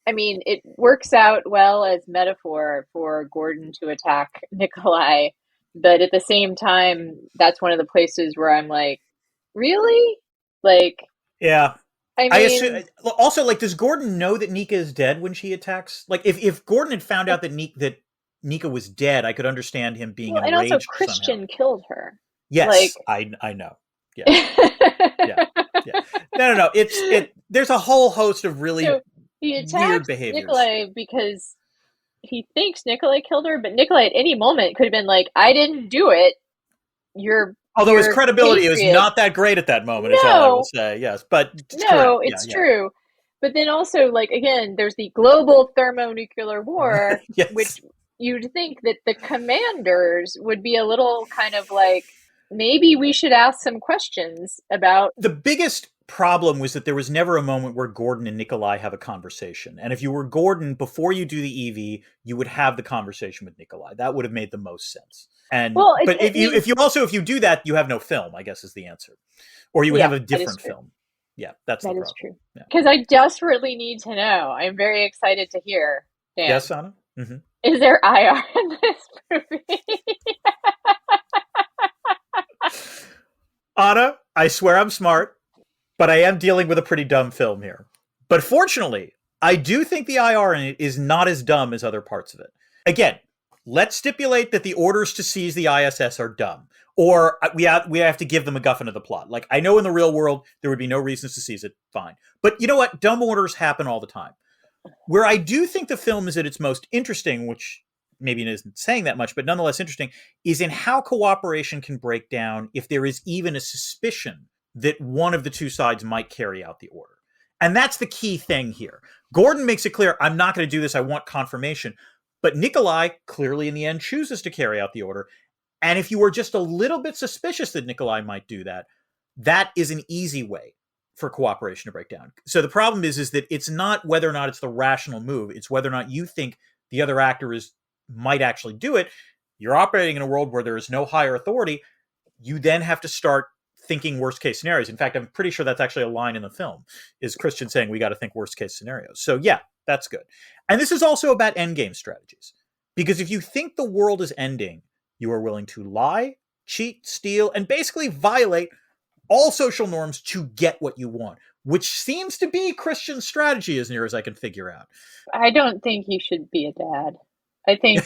I mean, it works out well as metaphor for Gordon to attack Nikolai, but at the same time, that's one of the places where I'm like, really? Like, yeah. I assume, also, like, does Gordon know that Nika is dead when she attacks? Like, if Gordon had found out that Nika was dead, I could understand him being enraged. And also, Christian killed her. Yes, like, I know. Yeah. Yeah. No. There's a whole host of really he weird behaviors. Nikolai because he thinks Nikolai killed her, but Nikolai at any moment could have been like, "I didn't do it." Although his credibility was not that great at that moment, is all I will say. Yes, but it's true. But then also, like, again, there's the global thermonuclear war, which you'd think that the commanders would be a little kind of like, maybe we should ask some questions about. The biggest problem was that there was never a moment where Gordon and Nikolai have a conversation. And if you were Gordon, before you do the EV, you would have the conversation with Nikolai. That would have made the most sense. And if you do that, you have no film, I guess is the answer. Or you would have a different film. Yeah, that's the problem. That is true. Because I desperately need to know. I'm very excited to hear. Dan, yes, Anna? Mm-hmm. Is there IR in this movie? Anna, I swear I'm smart, but I am dealing with a pretty dumb film here. But fortunately, I do think the IR in it is not as dumb as other parts of it. Again, let's stipulate that the orders to seize the ISS are dumb. Or we have to give them a guffin of the plot. Like, I know in the real world, there would be no reasons to seize it. Fine. But you know what? Dumb orders happen all the time. Where I do think the film is at its most interesting, which maybe isn't saying that much, but nonetheless interesting, is in how cooperation can break down if there is even a suspicion that one of the two sides might carry out the order. And that's the key thing here. Gordon makes it clear, I'm not going to do this, I want confirmation. But Nikolai clearly in the end chooses to carry out the order. And if you were just a little bit suspicious that Nikolai might do that, that is an easy way for cooperation to break down. So the problem is that it's not whether or not it's the rational move, it's whether or not you think the other actor might actually do it. You're operating in a world where there is no higher authority. You then have to start thinking worst case scenarios. In fact, I'm pretty sure that's actually a line in the film, is Christian saying we got to think worst case scenarios. So yeah, that's good. And this is also about endgame strategies. Because if you think the world is ending, you are willing to lie, cheat, steal, and basically violate all social norms to get what you want, which seems to be Christian's strategy as near as I can figure out. I don't think he should be a dad. I think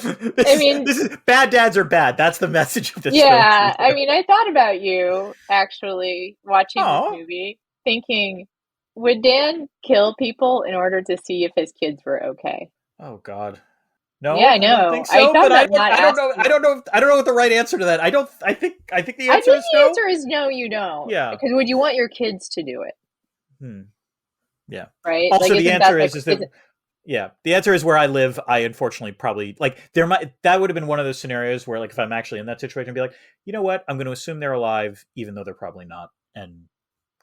I mean, this is bad dads are bad. That's the message of this film. yeah, I mean, I thought about you actually watching this Oh, movie, thinking, would Dan kill people in order to see if his kids were okay? oh God. Yeah, No, I I don't know. think I so. thought But about not I don't know. asking. I don't know what the right answer to that. I don't. I think the I answer think is the no. answer is no, you don't. Yeah. Because would you want your kids to do it? Hmm. Yeah. Right? Like, Also, the isn't that answer like, is that isn't, yeah, the answer is where I live. I unfortunately probably like there might that would have been one of those scenarios where like if I'm actually in that situation, I'd be like, you know what, I'm going to assume they're alive, even though they're probably not, and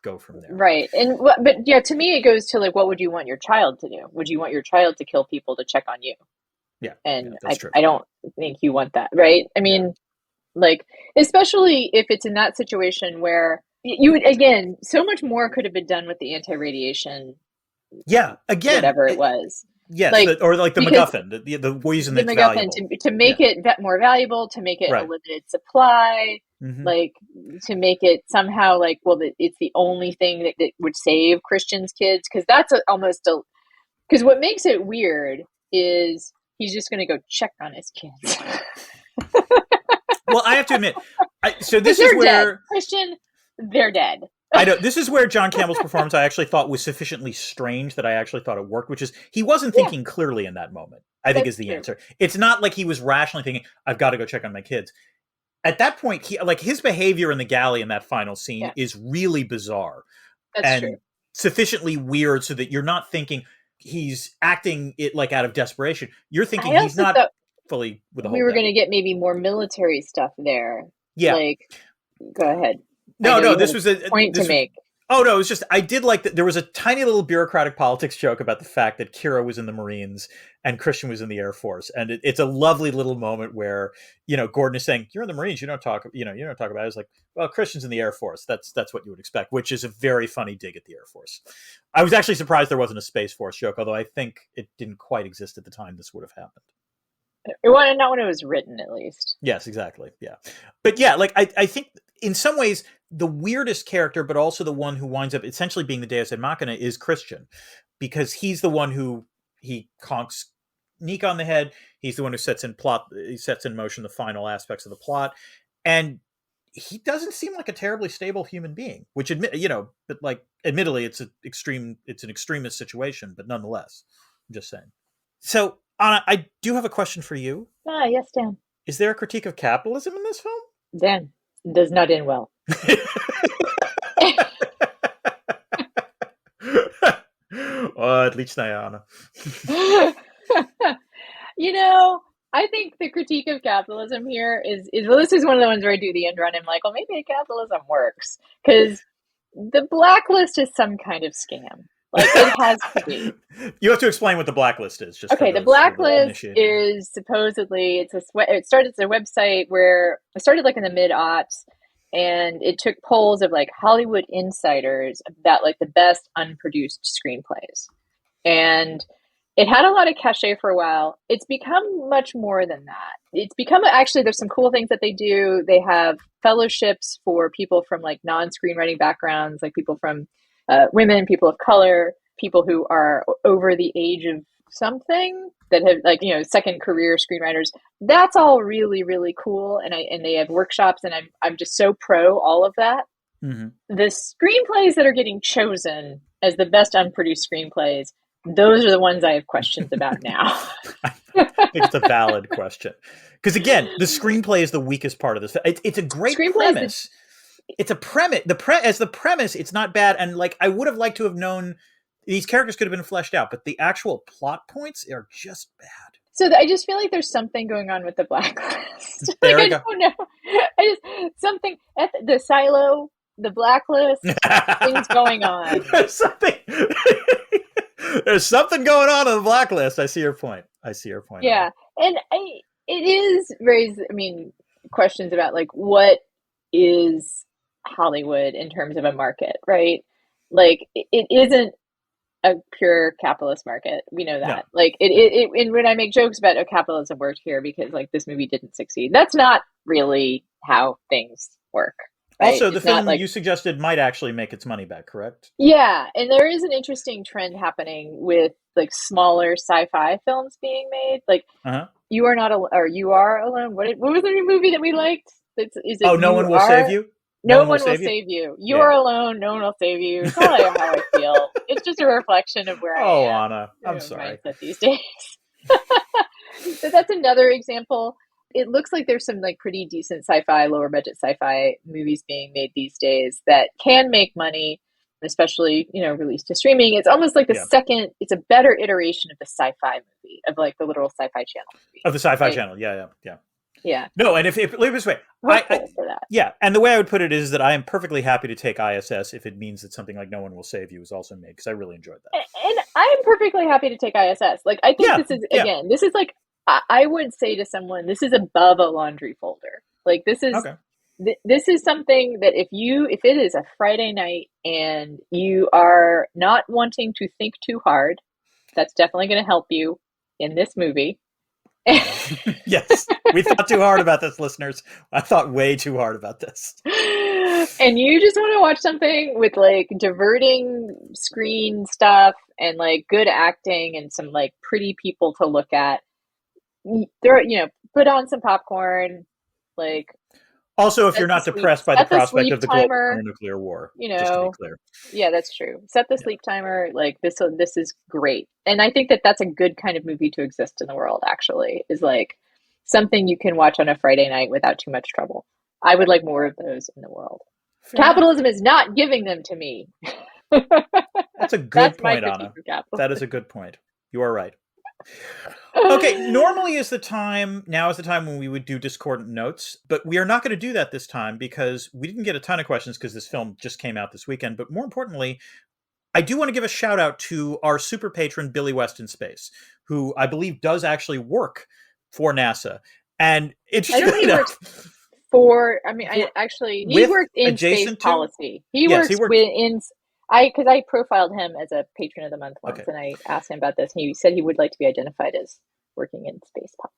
go from there. right. And what, but yeah, to me, it goes to like, what would you want your child to do? Would you want your child to kill people to check on you? Yeah, yeah, And that's true. I don't think you want that, right? I Yeah. mean, like, especially if it's in that situation where you would, again, so much more could have been done with the anti-radiation, Yeah, again, whatever it was. yes, Like, or like the because MacGuffin, the reason the it's MacGuffin valuable. to make Yeah, it more valuable, to make it a right. limited supply, Hmm. like to make it somehow like, well, it's the only thing that would save Christian's kids, because that's almost a, because what makes it weird is he's just going to go check on his kids. Well, I have to admit, so Because this is they're dead. where Christian, they're dead. I know this is where John Campbell's performance I actually thought was sufficiently strange that I actually thought it worked, which is he wasn't Yeah, thinking clearly in that moment. I think that's is the true. answer. It's not like he was rationally thinking, "I've got to go check on my kids." At that point, he like his behavior in the galley in that final scene Yeah, is really bizarre that's true. and sufficiently weird so that you're not thinking he's acting it like out of desperation. You're thinking I he's also not thought fully with the we whole were thing. going to get maybe more military stuff there. Yeah. Like, go ahead. I No, know no, you had this a was a point to this was make. oh no, it was just I did like that there was a tiny little bureaucratic politics joke about the fact that Kira was in the Marines and Christian was in the Air Force, and it's a lovely little moment where Gordon is saying, "You're in the Marines, you don't talk, you don't talk about it." It's like, well, Christian's in the Air Force. That's what you would expect, which is a very funny dig at the Air Force. I was actually surprised there wasn't a Space Force joke, although I think it didn't quite exist at the time this would have happened. Not when it was written, at least. Yes, exactly. Yeah. But yeah, like I think in some ways the weirdest character, but also the one who winds up essentially being the Deus Ex Machina is Christian, because he's the one who he conks Nick on the head. He's the one who sets in motion the final aspects of the plot. And he doesn't seem like a terribly stable human being, which but like admittedly it's an extremist situation, but nonetheless, I'm just saying. So Anna, I do have a question for you. Ah, yes, Dan. Is there a critique of capitalism in this film? Dan does not end well. Oh, at least Diana. I think the critique of capitalism here is well, this is one of the ones where I do the end run. I'm like, well, maybe capitalism works because the blacklist is some kind of scam. Like, it has to be. You have to explain what the blacklist is. Just Okay, the blacklist is supposedly it started as a website where it started like in the mid-aughts, and it took polls of like Hollywood insiders about like the best unproduced screenplays. And it had a lot of cachet for a while. It's become much more than that. It's become actually, there's some cool things that they do. They have fellowships for people from like non-screenwriting backgrounds, like people from women, people of color, people who are over the age of something that have like, second career screenwriters. That's all really, really cool. And they have workshops, and I'm just so pro all of that. Mm-hmm. The screenplays that are getting chosen as the best unproduced screenplays, those are the ones I have questions about now. I think it's a valid question. Because again, the screenplay is the weakest part of this. It's a great premise. It's a premise. As the premise, it's not bad. And like, I would have liked to have known these characters could have been fleshed out, but the actual plot points are just bad. So I just feel like there's something going on with the blacklist. There we I go. don't know. Something at the silo, the blacklist, things going on. There's something going on in the blacklist. I see your point. Yeah. And it is raised, questions about like, what is Hollywood in terms of a market, right? Like, it isn't a pure capitalist market. We know that. No. Like and when I make jokes about capitalism worked here because like this movie didn't succeed, that's not really how things work. Right? Also, the film you suggested might actually make its money back, correct? Yeah, and there is an interesting trend happening with like smaller sci-fi films being made. Like You Are Not Alone, or You Are Alone. What was the new movie that we liked? Is it Oh, No You One Will Save Are? You? No No One Will one will Save You? save you. You Yeah. are alone. No one will save you. It's all how I feel. It's just a reflection of where I Oh, am, Anna, I'm sorry. mindset these days. So that's another example. It looks like there's some like pretty decent sci-fi, lower budget sci-fi movies being made these days that can make money, especially, released to streaming. It's almost like Yeah. it's a better iteration of the sci-fi movie, of like the literal Sci-Fi Channel movie. Of the Sci-Fi Right? Channel. Yeah. Yeah. No, and if leave it this way, Hopeful for that. yeah, and the way I would put it is that I am perfectly happy to take I.S.S. if it means that something like No One Will Save You is also made, because I really enjoyed that. And I am perfectly happy to take I.S.S. Like, I think this is, again, this is like, I would say to someone, this is above a laundry folder. Like, this is, Okay. This is something that if it is a Friday night and you are not wanting to think too hard, that's definitely going to help you in this movie. Yes, we thought too hard about this, listeners. I thought way too hard about this. And you just want to watch something with like diverting screen stuff and like good acting and some like pretty people to look at. Put on some popcorn, like. Also, if you're not depressed by the prospect of the global thermonuclear war, just to be clear. Yeah, that's true. Set the sleep timer. Like this is great. And I think that that's a good kind of movie to exist in the world, actually, is like something you can watch on a Friday night without too much trouble. I would like more of those in the world. Fair Capitalism enough. Is not giving them to me. That's a good point, Anna. That is a good point. You are right. Okay, normally now is the time when we would do discordant notes, but we are not going to do that this time because we didn't get a ton of questions because this film just came out this weekend. But more importantly, I do want to give a shout out to our super patron, Billy West in Space, who I believe does actually work for NASA. And interestingly enough, he worked in space policy. He works in. Because I profiled him as a patron of the month once, and I asked him about this, and he said he would like to be identified as working in space policy.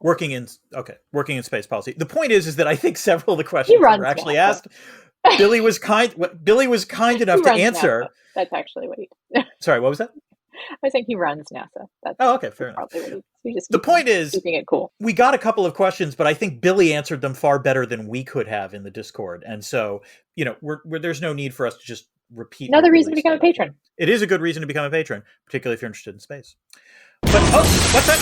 Working in space policy. The point is that I think several of the questions that were actually asked, Billy was kind enough to answer. NASA. That's actually what he. Sorry, what was that? I was saying he runs NASA. Fair enough. The point is, keeping it cool. We got a couple of questions, but I think Billy answered them far better than we could have in the Discord, and so there's no need for us to just repeat. Another reason to become a patron. It is a good reason to become a patron, particularly if you're interested in space. But what's that?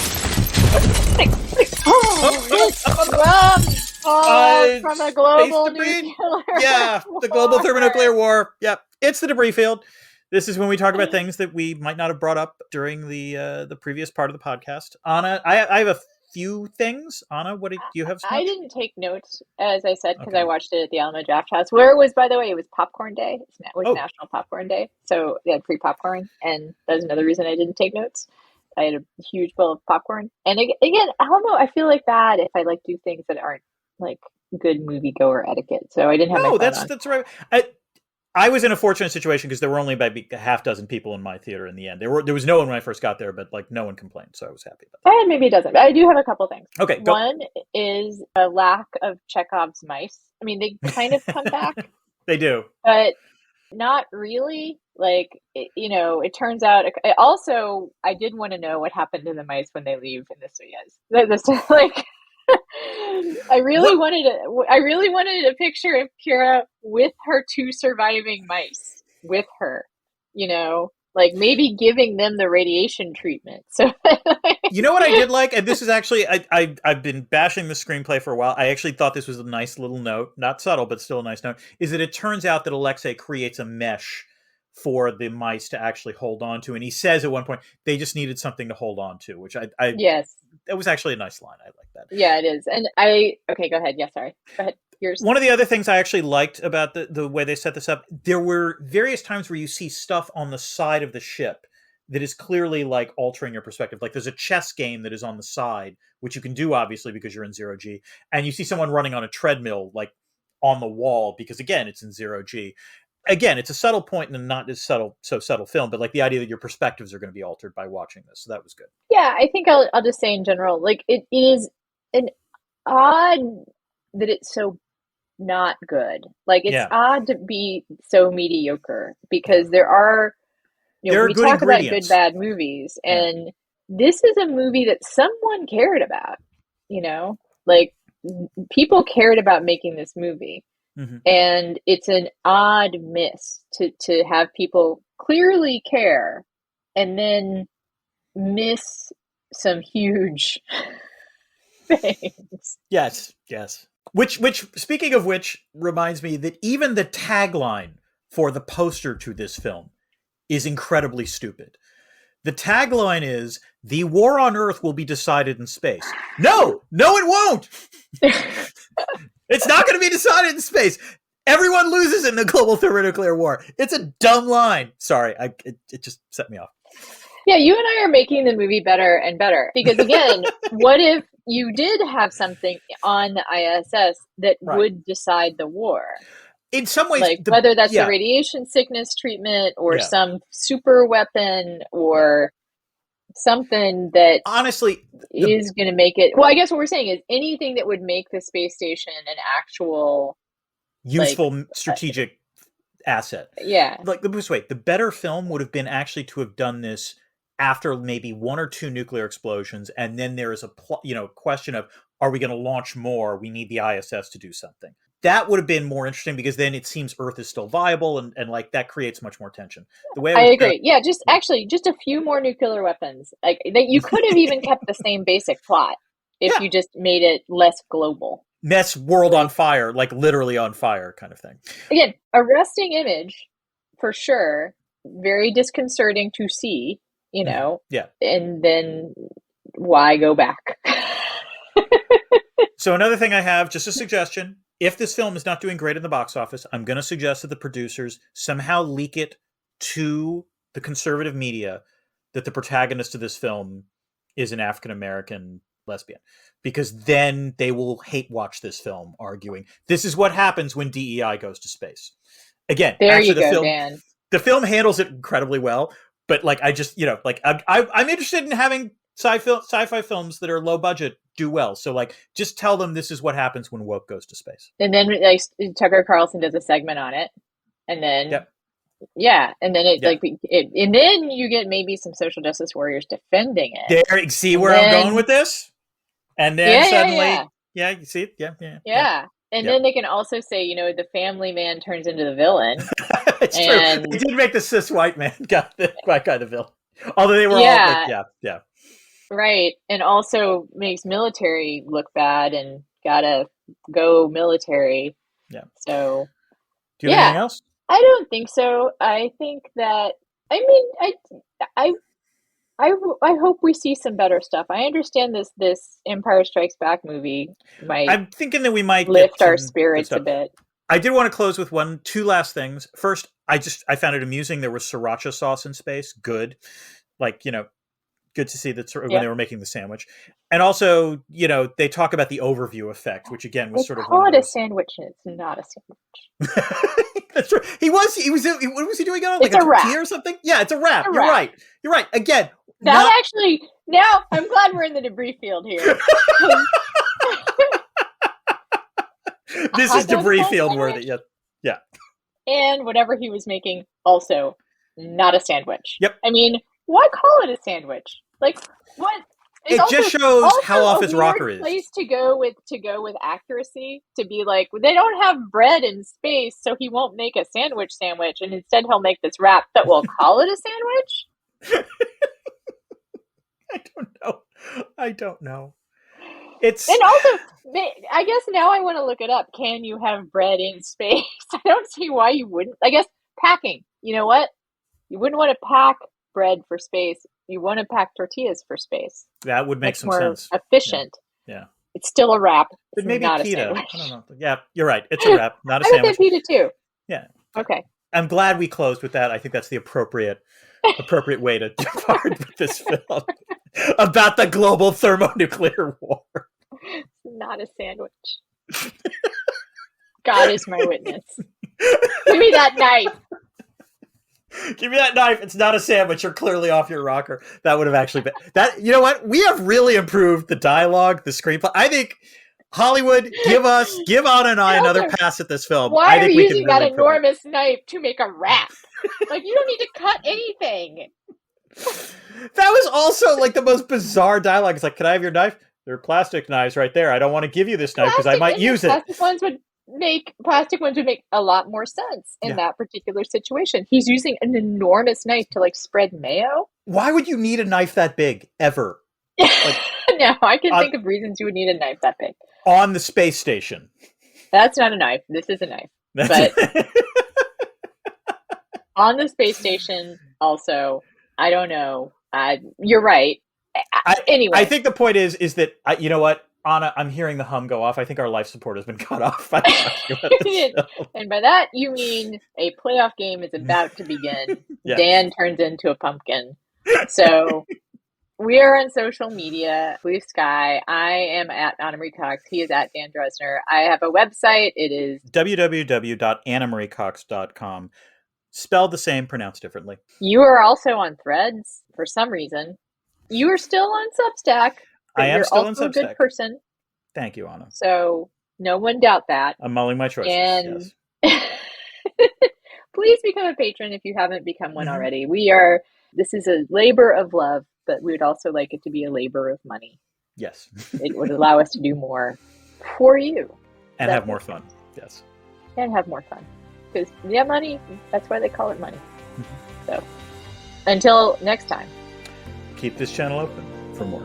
From a global nuclear the global thermonuclear war. Yep, it's the debris field. This is when we talk about things that we might not have brought up during the previous part of the podcast. Anna, I have a few things. Anna, what did you have? I didn't take notes, as I said, because I watched it at the Alamo Draft House, where it was, by the way, it was Popcorn Day. It was National Popcorn Day, so they had free popcorn, and that's another reason I didn't take notes. I had a huge bowl of popcorn, and again, Alamo, I feel like bad if I like do things that aren't like good moviegoer etiquette. So I didn't have my phone on. That's right. I was in a fortunate situation because there were only about a half dozen people in my theater in the end. There was no one when I first got there, but like no one complained, so I was happy about that. I had maybe a dozen, but I do have a couple things. Okay, go. One is a lack of Chekhov's mice. I mean, they kind of come back. They do, but not really. Like it turns out. Also, I did want to know what happened to the mice when they leave in the Soyuz. This like. I really wanted a picture of Kira with her two surviving mice with her, like maybe giving them the radiation treatment. So you know what I did like, and this is actually I've been bashing the screenplay for a while. I actually thought this was a nice little note, not subtle, but still a nice note, is that it turns out that Alexei creates a mesh for the mice to actually hold on to. And he says at one point, they just needed something to hold on to, which yes. That was actually a nice line. I like that. Yeah, it is. And okay, go ahead. Yeah, sorry. Go ahead. Yours. One of the other things I actually liked about the way they set this up, there were various times where you see stuff on the side of the ship that is clearly like altering your perspective. Like there's a chess game that is on the side, which you can do obviously because you're in 0G. And you see someone running on a treadmill, like on the wall, because again, it's in 0G. Again, it's a subtle point and not as subtle film, but like the idea that your perspectives are going to be altered by watching this. So that was good. Yeah, I think I'll just say in general, like it is an odd that it's so not good. Like it's odd to be so mediocre because there are, we talk about good, bad movies, and this is a movie that someone cared about. you know, like people cared about making this movie. Mm-hmm. And it's an odd miss to have people clearly care and then miss some huge things. Yes, yes. Which speaking of which reminds me that even the tagline for the poster to this film is incredibly stupid. The tagline is, "The war on Earth will be decided in space." No, it won't. It's not going to be decided in space. Everyone loses in the global thermonuclear war. It's a dumb line. Sorry, it just set me off. Yeah, you and I are making the movie better and better. Because again, what if you did have something on the ISS that would decide the war? In some ways, like whether that's the radiation sickness treatment or some super weapon or something that honestly is going to make it. Well, I guess what we're saying is anything that would make the space station an actual useful strategic asset. Yeah. Like this way, the better film would have been actually to have done this after maybe 1 or 2 nuclear explosions, and then there is a question of, are we going to launch more? We need the ISS to do something. That would have been more interesting, because then it seems Earth is still viable, and like that creates much more tension. The way I agree. Yeah, just a few more nuclear weapons. Like you could have even kept the same basic plot if you just made it less global. Mess world on fire, like literally on fire kind of thing. Again, arresting image for sure. Very disconcerting to see, Yeah. And then why go back? So another thing I have, just a suggestion. If this film is not doing great in the box office, I'm going to suggest that the producers somehow leak it to the conservative media that the protagonist of this film is an African-American lesbian. Because then they will hate watch this film, arguing, this is what happens when DEI goes to space. Again, there you go, Dan. The film handles it incredibly well, but like I just, I'm interested in having sci-fi films that are low budget do well. So like, just tell them this is what happens when woke goes to space. And then like Tucker Carlson does a segment on it, and then and then and then you get maybe some social justice warriors defending it. There, see where I'm going with this? And then suddenly, you see it? Yeah. And then they can also say, the family man turns into the villain. It's true. They did make the cis white man white guy the villain. Although they were all like, Right. And also makes military look bad and gotta go military. Yeah. So do you have anything else? I don't think so. I think that I hope we see some better stuff. I understand this Empire Strikes Back movie might. I'm thinking that we might lift our spirits a bit. I did want to close with two last things. First, I found it amusing there was sriracha sauce in space. Good, good to see that when they were making the sandwich. And also, they talk about the overview effect, which again was sort of call it a sandwich, and it's not a sandwich. That's true. What was he doing on? Like it's a wrap or something? Yeah, it's a wrap. You're right. Again. Now I'm glad we're in the debris field here. This is debris field worthy. Yeah. And whatever he was making, also not a sandwich. Yep. I mean, why call it a sandwich? Like, what? It just shows how off his rocker is. Place to go with accuracy, to be like, they don't have bread in space, so he won't make a sandwich, and instead he'll make this wrap that we'll call it a sandwich. I don't know. And also, I guess now I want to look it up. Can you have bread in space? I don't see why you wouldn't. I guess packing. You know what? You wouldn't want to pack bread for space. You want to pack tortillas for space. That would make some more sense. Efficient. Yeah. It's still a wrap. But maybe not pita. A sandwich. I don't know. Yeah, you're right. It's a wrap, not a sandwich. I would say pita too. Yeah. Okay. I'm glad we closed with that. I think that's the appropriate way to depart with this film about the global thermonuclear war. Not a sandwich. God is my witness. Give me that knife. Give me that knife. It's not a sandwich. You're clearly off your rocker. That would have actually been that. You know what? We have really improved the dialogue, the screenplay. I think Hollywood, give Anna and I another pass at this film. Why are you using that enormous knife to make a wrap? Like, you don't need to cut anything. That was also like the most bizarre dialogue. It's like, can I have your knife? There are plastic knives right there. I don't want to give you this knife because I might use it. Plastic ones would make a lot more sense in that particular situation. He's using an enormous knife to like spread mayo. Why would you need a knife that big ever? Like, no, I can think of reasons you would need a knife that big. On the space station. That's not a knife. This is a knife. But on the space station, also, I don't know. You're right. Anyway. I think the point is that, you know what, Anna, I'm hearing the hum go off. I think our life support has been cut off. And by that, you mean a playoff game is about to begin. Yes. Dan turns into a pumpkin. So we are on social media, Blue Sky. I am at Anna Marie Cox. He is at Dan Dresner. I have a website. It is www.annamariecox.com. Spelled the same, pronounced differently. You are also on Threads for some reason. You are still on Substack. I am still on Substack. You're also a good person. Thank you, Anna. So no one doubt that. I'm mulling my choices. And yes. Please become a patron if you haven't become one already. This is a labor of love, but we would also like it to be a labor of money. Yes. It would allow us to do more for you. And have more fun. Yes. And have more fun. Because, money, that's why they call it money. So, until next time. Keep this channel open for more.